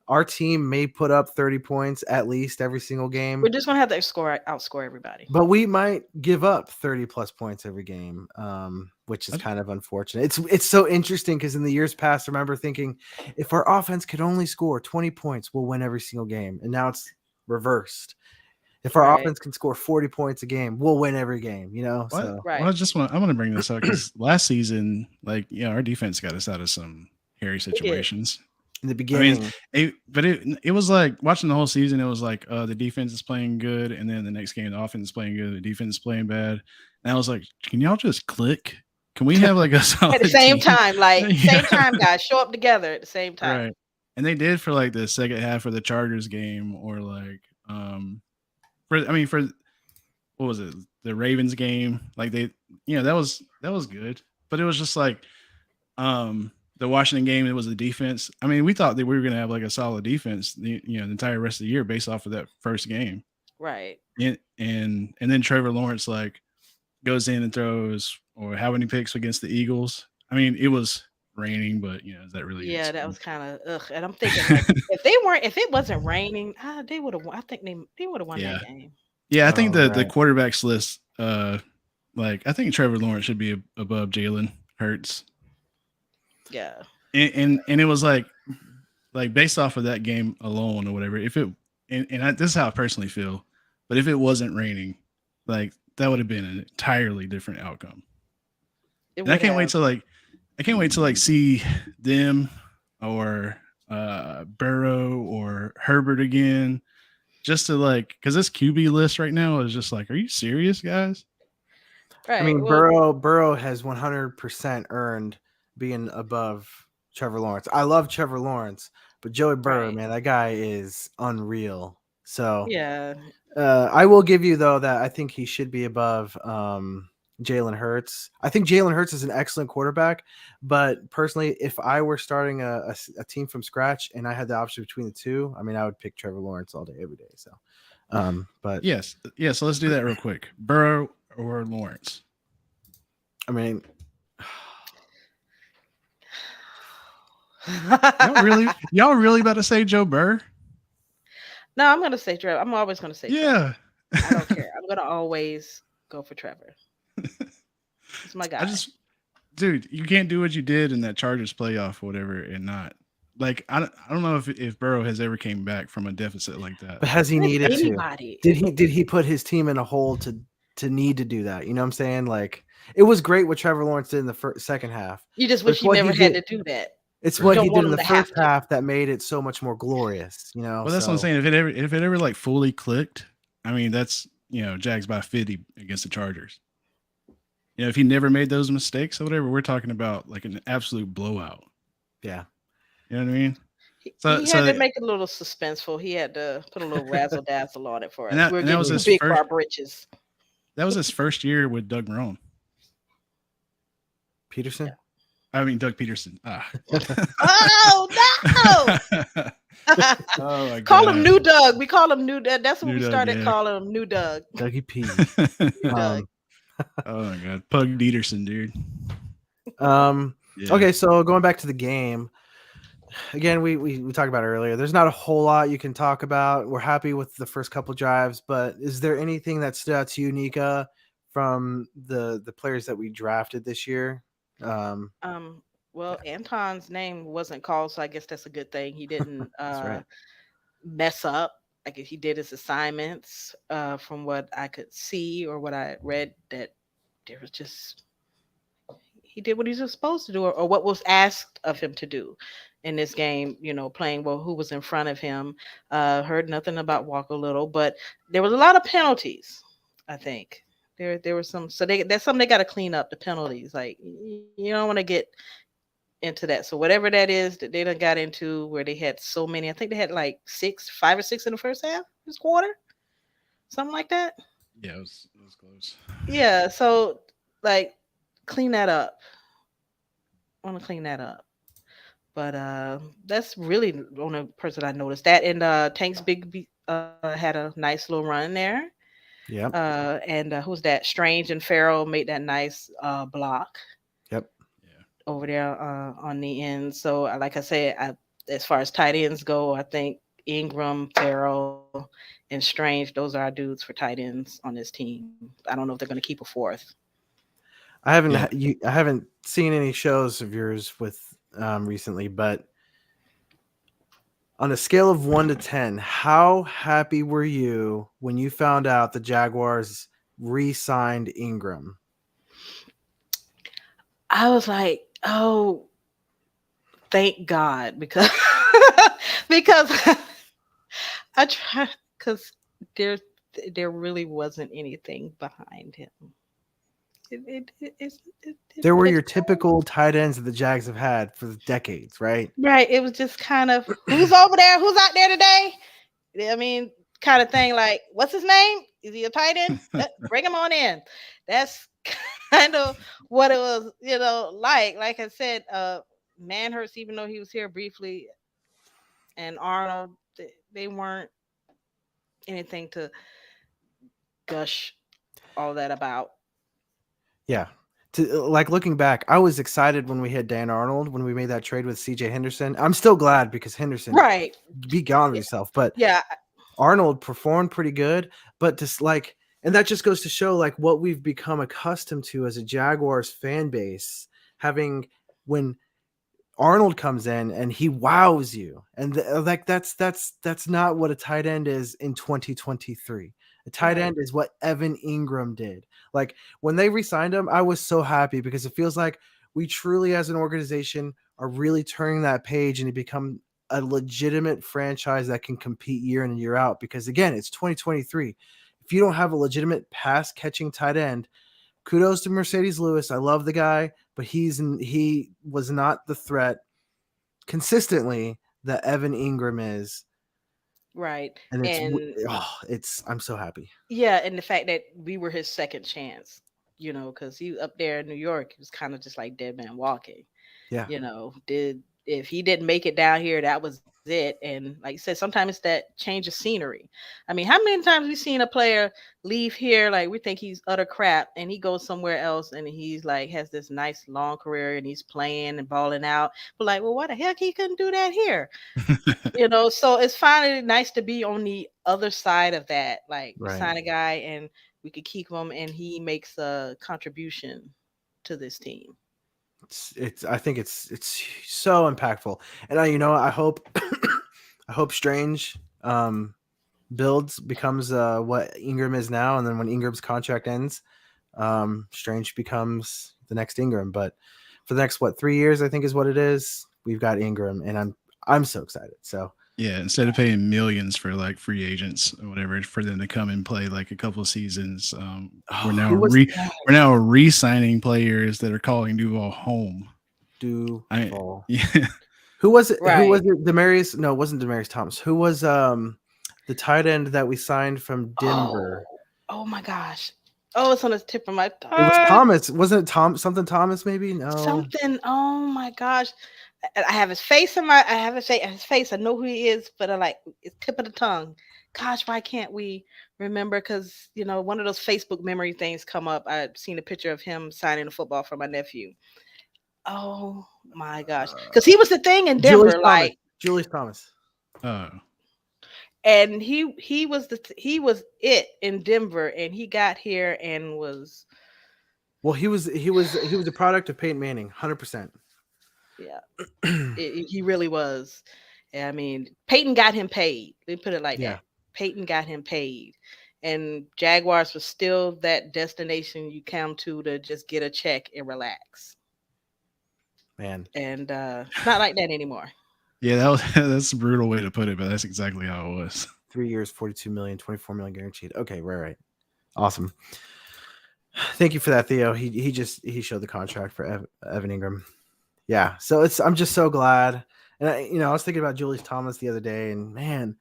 Our team may put up 30 points at least every single game, We're just gonna have to outscore everybody. but we might give up 30 plus points every game, which is That's- kind of unfortunate. It's so interesting because in the years past, I remember thinking if our offense could only score 20 points, we'll win every single game. And now it's reversed. If our Right. offense can score 40 points a game, we'll win every game, So Right. Well, I want to bring this up because last season, our defense got us out of some hairy situations. in the I beginning, mean, it was like watching the whole season. It was like the defense is playing good, and then the next game the offense is playing good, the defense is playing bad. And I was like, can y'all just click? Can we have like a solid At the same team? time, like Yeah. same time, guys, show up together at the same time. Right. And they did for like the second half of the Chargers game, or like for what was it, the Ravens game? Like they, that was good, but it was just like the Washington game. It was the defense. I mean, we thought that we were going to have like a solid defense, the entire rest of the year based off of that first game, Right. and then Trevor Lawrence like goes in and throws, or how many picks against the Eagles? I mean, it was raining, but is that really? Yeah, that was kind of ugh. And I'm thinking like, if it wasn't raining, they would have. I think they would have won that game. Yeah, I think the right. quarterbacks list, like I think Trevor Lawrence should be above Jalen Hurts. Yeah, and it was like based off of that game alone or whatever. If it this is how I personally feel, but if it wasn't raining, like that would have been an entirely different outcome. And I can't wait to see them or Burrow or Herbert again, just to because this QB list right now is just like, are you serious, guys? right. I mean, Burrow has 100% earned being above Trevor Lawrence. I love Trevor Lawrence, but Joey Burrow, man, that guy is unreal. So yeah, I will give you though that I think he should be above Jalen Hurts. I think Jalen Hurts is an excellent quarterback, but personally, if I were starting a team from scratch and I had the option between the two, I mean, I would pick Trevor Lawrence all day, every day. So, but yes. So let's do that real quick. Burrow or Lawrence? I mean, y'all really about to say Joe Burrow? No, I'm gonna say Trevor. I'm always gonna say yeah. Trevor. I don't care. I'm gonna always go for Trevor. It's my guy. dude, you can't do what you did in that Chargers playoff or whatever and not. Like I don't know if Burrow has ever came back from a deficit like that. But has he With needed to? anybody. Did he put his team in a hole to need to do that? You know what I'm saying? Like it was great what Trevor Lawrence did in the second half. You just But wish it's he what never he had did. to do that. It's You what don't he did want in him the to have first to. half that made it so much more glorious. You know. Well, that's what I'm So saying. If it ever like fully clicked, I mean, that's Jags by 50 against the Chargers. If he never made those mistakes or whatever, we're talking about like an absolute blowout. yeah. You know what I mean? He had to make it a little suspenseful. He had to put a little razzle dazzle on it for us. We're and that getting was too his big for first. our britches. That was his first year with Doug Marrone. Peterson. I mean Doug Peterson. Oh no! Oh my Call God. him New Doug. We call him New Doug. That's what New we Doug, started yeah. calling him, New Doug. Dougie P. New Doug. Oh my God, Pug Dieterson, dude. Yeah. Okay, so going back to the game, again, we talked about it earlier. There's not a whole lot you can talk about. We're happy with the first couple drives, but is there anything that stood out to you, Nika, from the players that we drafted this year? Well, Anton's name wasn't called, so I guess that's a good thing. He didn't That's right. mess up. Like he did his assignments. From what I could see or what I read, that there was just he did what he was supposed to do, or what was asked of him to do in this game. Playing well. Who was in front of him? Heard nothing about Walker Little, but there was a lot of penalties. I think there were some. So that's something they got to clean up, the penalties. Like you don't want to get into that. So whatever that is that they done got into, where they had so many, I think they had like 5 or 6 in the first half, this quarter, something like that. Yeah, it was close. Yeah, so like clean that up. I want to clean that up. But that's really the only person I noticed. That and Tank's Big had a nice little run there. Yeah. And who's that? Strange and Farrell made that nice block. Yep. Over there on the end. So, like I said, as far as tight ends go, I think Ingram, Farrell, and Strange, those are our dudes for tight ends on this team. I don't know if they're going to keep a fourth. I haven't seen any shows of yours with recently, but on a scale of 1 to 10, how happy were you when you found out the Jaguars re-signed Ingram? I was like, oh, thank God, because I tried, because there really wasn't anything behind him. There were your typical tight ends that the Jags have had for decades, right? Right. It was just kind of, who's over there? Who's out there today? I mean, kind of thing. Like, what's his name? Is he a tight end? Bring him on in. That's kind of what it was, like. Like I said, Manhurst, even though he was here briefly, and Arnold, they weren't anything to gush all that about. Yeah. Like looking back, I was excited when we had Dan Arnold, when we made that trade with CJ Henderson. I'm still glad because Henderson, right, be gone with yourself. But yeah, Arnold performed pretty good. But just like, and that just goes to show like what we've become accustomed to as a Jaguars fan base, having when Arnold comes in and he wows you, and like that's not what a tight end is in 2023. A tight end is what Evan Ingram did. Like when they re-signed him, I was so happy because it feels like we truly, as an organization, are really turning that page and become a legitimate franchise that can compete year in and year out. Because again, it's 2023. If you don't have a legitimate pass catching tight end, kudos to Mercedes Lewis. I love the guy, but he was not the threat consistently that Evan Ingram is. Right. And I'm so happy. Yeah, and the fact that we were his second chance, because he up there in New York, he was kind of just like dead man walking. Yeah. If he didn't make it down here, that was it. And like you said, sometimes it's that change of scenery. I mean, how many times we've seen a player leave here, like we think he's utter crap, and he goes somewhere else and he's like has this nice long career and he's playing and balling out. But like, well, why the heck he couldn't do that here? So it's finally nice to be on the other side of that. Like we sign a guy and we could keep him and he makes a contribution to this team. I think it's so impactful. And I hope I hope Strange becomes what Ingram is now, and then when Ingram's contract ends, Strange becomes the next Ingram. But for the next 3 years, I think is what it is. We've got Ingram, and I'm so excited. So yeah, instead of paying millions for like free agents or whatever for them to come and play like a couple of seasons, we're now re-signing players that are calling Duval home. Duval. Yeah. Who was it? Right. Who was it? Demarius? No, it wasn't Demarius Thomas. Who was the tight end that we signed from Denver? Oh my gosh. Oh, it's on the tip of my tongue. It was Thomas. Wasn't it something Thomas? Maybe no. Something. Oh my gosh. I have his face in my. I have his face. I know who he is, but I like it's tip of the tongue. Gosh, why can't we remember? Because one of those Facebook memory things come up. I've seen a picture of him signing a football for my nephew. Oh my gosh, because he was the thing in Denver, Julius Thomas. Oh. And he was it in Denver, and he got here and was. Well, he was a product of Peyton Manning, 100%. Yeah, he really was. I mean, Peyton got him paid. They put it like that. Peyton got him paid, and Jaguars was still that destination you come to just get a check and relax. Man, and not like that anymore. Yeah, that's a brutal way to put it, but that's exactly how it was. 3 years, 42 million, 24 million guaranteed. Okay, right. Awesome. Thank you for that, Theo. He showed the contract for Evan Ingram. Yeah, so I'm just so glad. And I was thinking about Julius Thomas the other day, and man,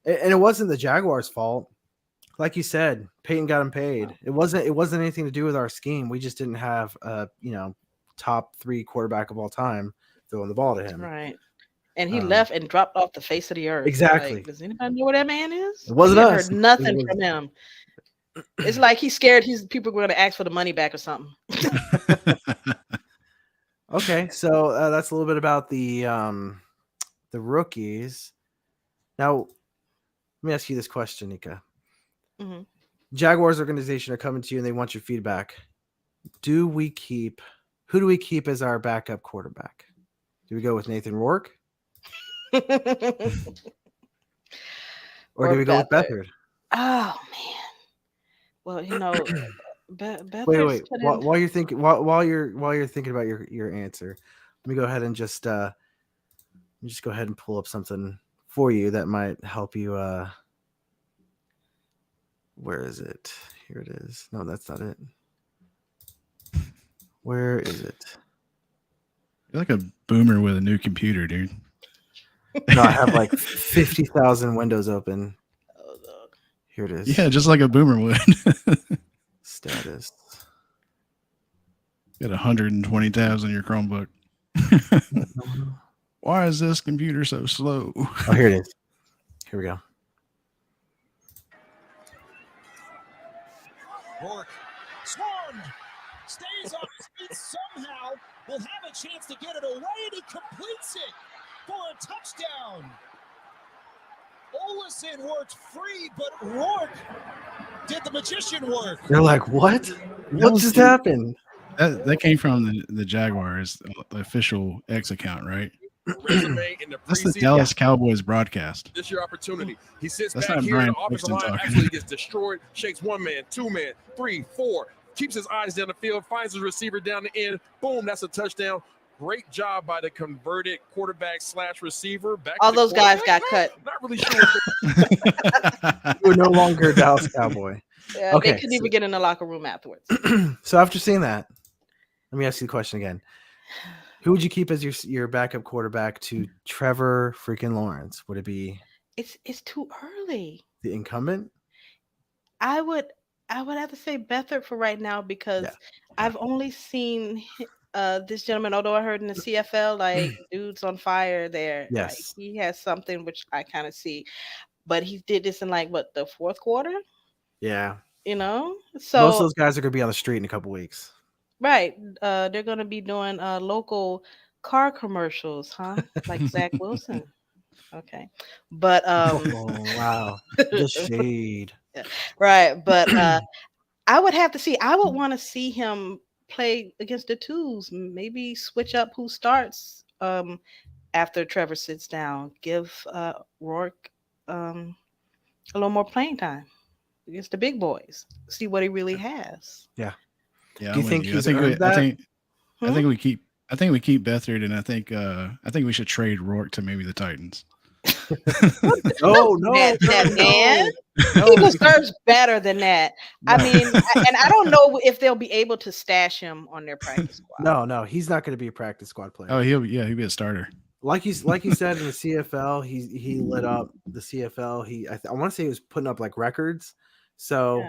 and it wasn't the Jaguars' fault. Like you said, Peyton got him paid. It wasn't anything to do with our scheme. We just didn't have top 3 quarterback of all time throwing the ball to him. Right. And he left and dropped off the face of the earth. Exactly. Like, does anybody know where that man is? It wasn't us. Heard nothing from him. It's like he's scared people were going to ask for the money back or something. Okay, so that's a little bit about the rookies. Now, let me ask you this question, Nika. Mm-hmm. Jaguars organization are coming to you and they want your feedback. Who do we keep as our backup quarterback? Do we go with Nathan Rourke? Or do we go with Beathard? Oh man. Well, wait. While you're thinking about your answer, let me go ahead and just go ahead and pull up something for you that might help you. Where is it? Here it is. No, that's not it. Where is it? You're like a boomer with a new computer, dude. No, I have like 50,000 windows open. Oh, no. Here it is. Yeah, just like a boomer would. Status. You got 120 tabs on your Chromebook. Why is this computer so slow? Oh, here it is. Here we go. Rourke swarmed, stays on his feet somehow, will have a chance to get it away, and he completes it for a touchdown. Olesen worked free, but Rourke did the magician work. You're like, what? What just happened? That came from the Jaguars, the official X account, right? That's the Dallas Cowboys broadcast. This is your opportunity. He sits That's back not here, Brian and the offensive line talking. actually gets destroyed. Shakes 1 man, 2 man, 3, 4. Keeps his eyes down the field, finds his receiver down the end. Boom, that's a touchdown. Great job by the converted quarterback / receiver. All those guys got cut. Not really sure. You're no longer a Dallas Cowboy. Yeah, okay, they couldn't even get in the locker room afterwards. So after seeing that, let me ask you the question again. Who would you keep as your backup quarterback to Trevor freaking Lawrence? Would it be? It's too early. The incumbent? I would have to say Beathard for right now because I've only seen this gentleman, although I heard in the CFL, like dude's on fire there. Yes. Like, he has something which I kind of see. But he did this in the fourth quarter? Yeah. So most of those guys are gonna be on the street in a couple weeks. Right. They're gonna be doing local car commercials, huh? Like Zach Wilson. Okay. But oh wow. The shade. Right. But I would have to see. I would want to see him play against the twos. Maybe switch up who starts after Trevor sits down. Give Rourke a little more playing time against the big boys. See what he really has. Yeah. Yeah, Do you I'm think with you. he's earned that? I think we keep Beathard, and I think we should trade Rourke to maybe the Titans. No, that man. no. He deserves better than that. I mean, and I don't know if they'll be able to stash him on their practice squad. No, he's not going to be a practice squad player. Oh, he'll be a starter. Like you said in the CFL, he lit up the CFL. I want to say he was putting up like records. So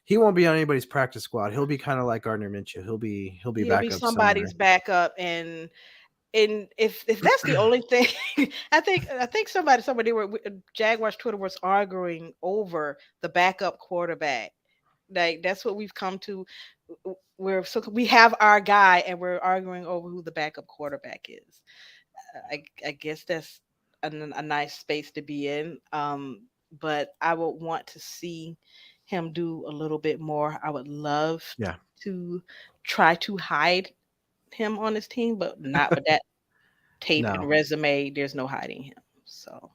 he won't be on anybody's practice squad. He'll be kind of like Gardner Minshew. He'll be backup somebody's backup, and if that's the only thing, I think somebody were Jaguars Twitter was arguing over the backup quarterback. Like that's what we've come to. We have our guy, and we're arguing over who the backup quarterback is. I guess that's a nice space to be in. But I would want to see him do a little bit more. I would love to try to hide him on his team, but not with that tape and resume. There's no hiding him. So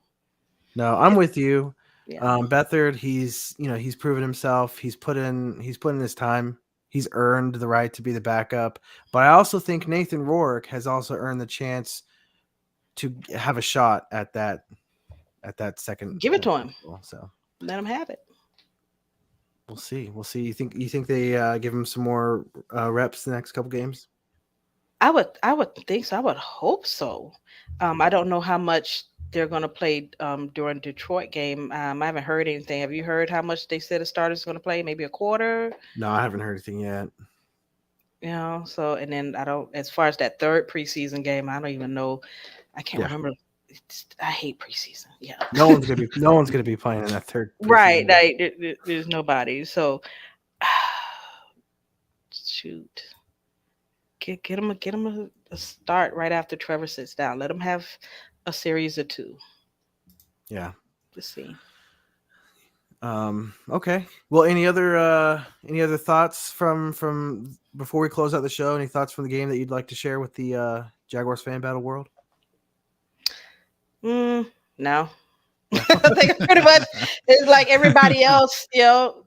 no, I'm with you. Yeah. Beathard, he's proven himself. He's put in his time. He's earned the right to be the backup. But I also think Nathan Rourke has also earned the chance to have a shot at that second. Give it to him. So let him have it. We'll see. You think they give him some more reps the next couple games? I would think so. I would hope so. I don't know how much they're going to play during Detroit game. I haven't heard anything. Have you heard how much they said the starters going to play? Maybe a quarter? No, I haven't heard anything yet. So and then as far as that third preseason game, I don't even know. I can't remember. I hate preseason. Yeah. No one's gonna be playing in that third. Right. Like, there's nobody. So shoot. Get him a start right after Trevor sits down. Let him have a series or two. Yeah. To see. Okay. Well, any other thoughts from before we close out the show? Any thoughts from the game that you'd like to share with the Jaguars Fan Battle world? No. I think pretty much it's like everybody else.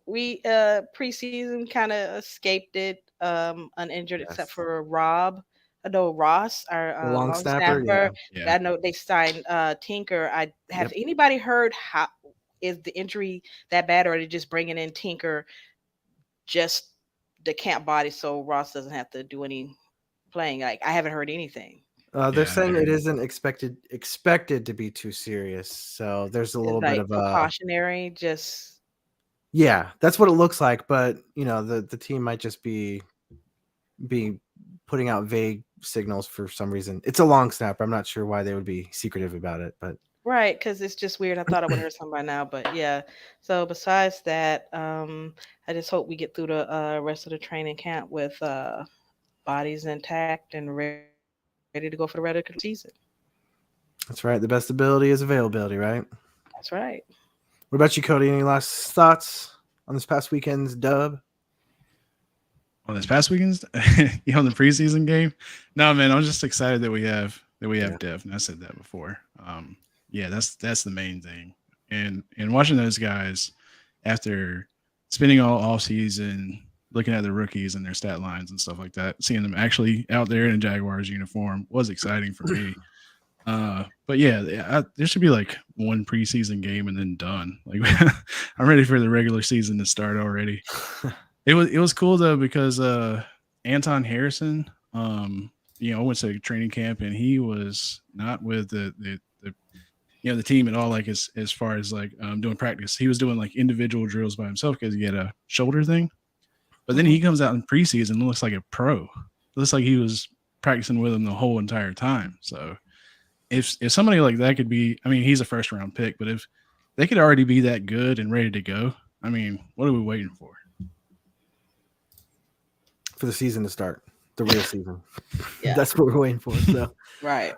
We preseason kind of escaped it uninjured, except for Rob. I know Ross, our long snapper. Yeah. I know they signed Tinker. Have anybody heard how is the injury that bad, or are they just bringing in Tinker just the camp body so Ross doesn't have to do any playing? Like I haven't heard anything. They're saying it isn't expected to be too serious. So there's a little bit of precautionary. Just that's what it looks like. But the team might just be putting out vague signals for some reason. It's a long snapper. I'm not sure why they would be secretive about it, but right, because it's just weird. I thought I would hear something by now, but yeah. So besides that, I just hope we get through the rest of the training camp with bodies intact and ready to go for the regular season. That's right. The best ability is availability, right? That's right. What about you, Cody? Any last thoughts on this past weekend's dub? On this past weekend's, the preseason game? No, man, I'm just excited that we have depth, and I said that before. That's the main thing. And watching those guys after spending all season looking at the rookies and their stat lines and stuff like that, seeing them actually out there in a Jaguars uniform was exciting for me. But there should be like one preseason game and then done. Like I'm ready for the regular season to start already. It was cool though because Anton Harrison, went to training camp and he was not with the team at all. Like as far as like doing practice, he was doing like individual drills by himself because he had a shoulder thing. But then he comes out in preseason and looks like a pro. It looks like he was practicing with him the whole entire time. So if somebody like that could be, I mean, he's a first round pick, but if they could already be that good and ready to go, I mean, what are we waiting for? For the season to start, the real season. Yeah. That's what we're waiting for. So right.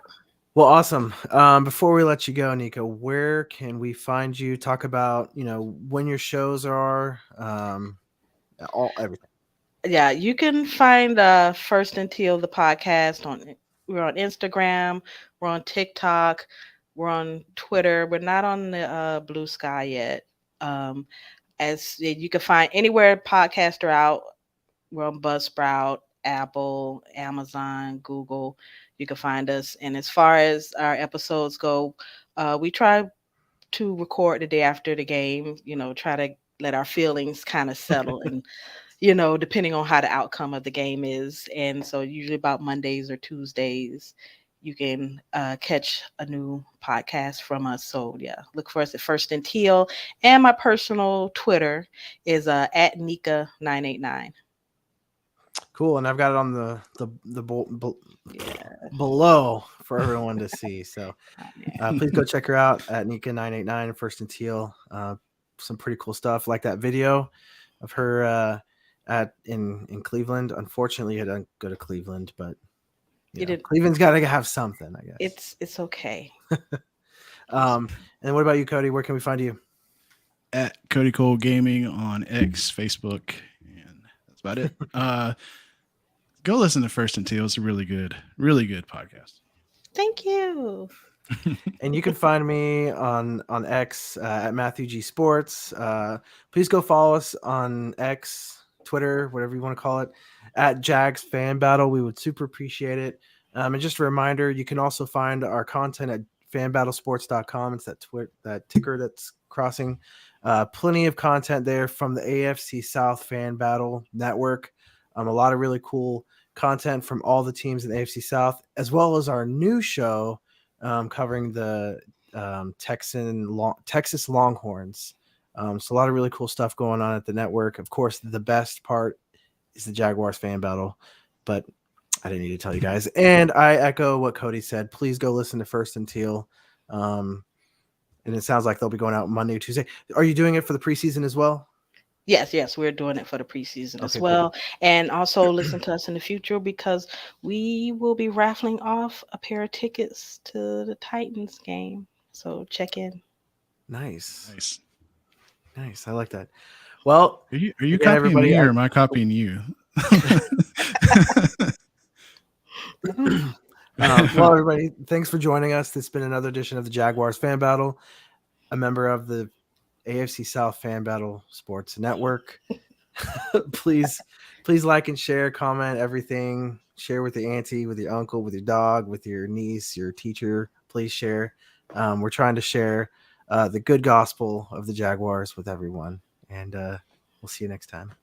Well, awesome. Before we let you go, Nika, where can we find you? Talk about, when your shows are, everything. Yeah, you can find First and Teal the podcast we're on Instagram, we're on TikTok, we're on Twitter. We're not on the Blue Sky yet. Um, as you can find anywhere podcasts are out, we're on Buzzsprout, Apple, Amazon, Google. You can find us. And as far as our episodes go, we try to record the day after the game. Try to let our feelings kind of settle and depending on how the outcome of the game is. And so usually about Mondays or Tuesdays, you can catch a new podcast from us. So yeah, look for us at First and Teal. And my personal Twitter is at Nika 989. Cool, and I've got it on below for everyone to see. So please go check her out at Nika 989 First and Teal. Some pretty cool stuff, like that video of her in Cleveland. Unfortunately, you had to go to Cleveland, but Cleveland's got to have something, I guess. It's okay. And what about you, Cody? Where can we find you? At Cody Cole Gaming on X, Facebook, and that's about it. Go listen to First and Teal. It's a really good podcast. Thank you. And you can find me on X at Matthew G Sports. Please go follow us on X, Twitter, whatever you want to call it, at Jags Fan Battle. We would super appreciate it. And just a reminder, you can also find our content at fanbattlesports.com. It's that ticker that's crossing. Plenty of content there from the AFC South Fan Battle Network. A lot of really cool content from all the teams in the AFC South, as well as our new show covering the Texas Longhorns. So a lot of really cool stuff going on at the network. Of course, the best part is the Jaguars Fan Battle, but I didn't need to tell you guys. And I echo what Cody said. Please go listen to First and Teal. And it sounds like they'll be going out Monday or Tuesday. Are you doing it for the preseason as well? Yes, we're doing it for the preseason as well. Cool. And also listen to us in the future because we will be raffling off a pair of tickets to the Titans game. So check in. Nice. I like that. Well, are you copying me or am I copying you? Well, everybody, thanks for joining us. This has been another edition of the Jaguars Fan Battle, a member of the AFC South Fan Battle Sports Network. Please like and share, comment everything. Share with the auntie, with your uncle, with your dog, with your niece, your teacher. Please share. We're trying to share the good gospel of the Jaguars with everyone. And we'll see you next time.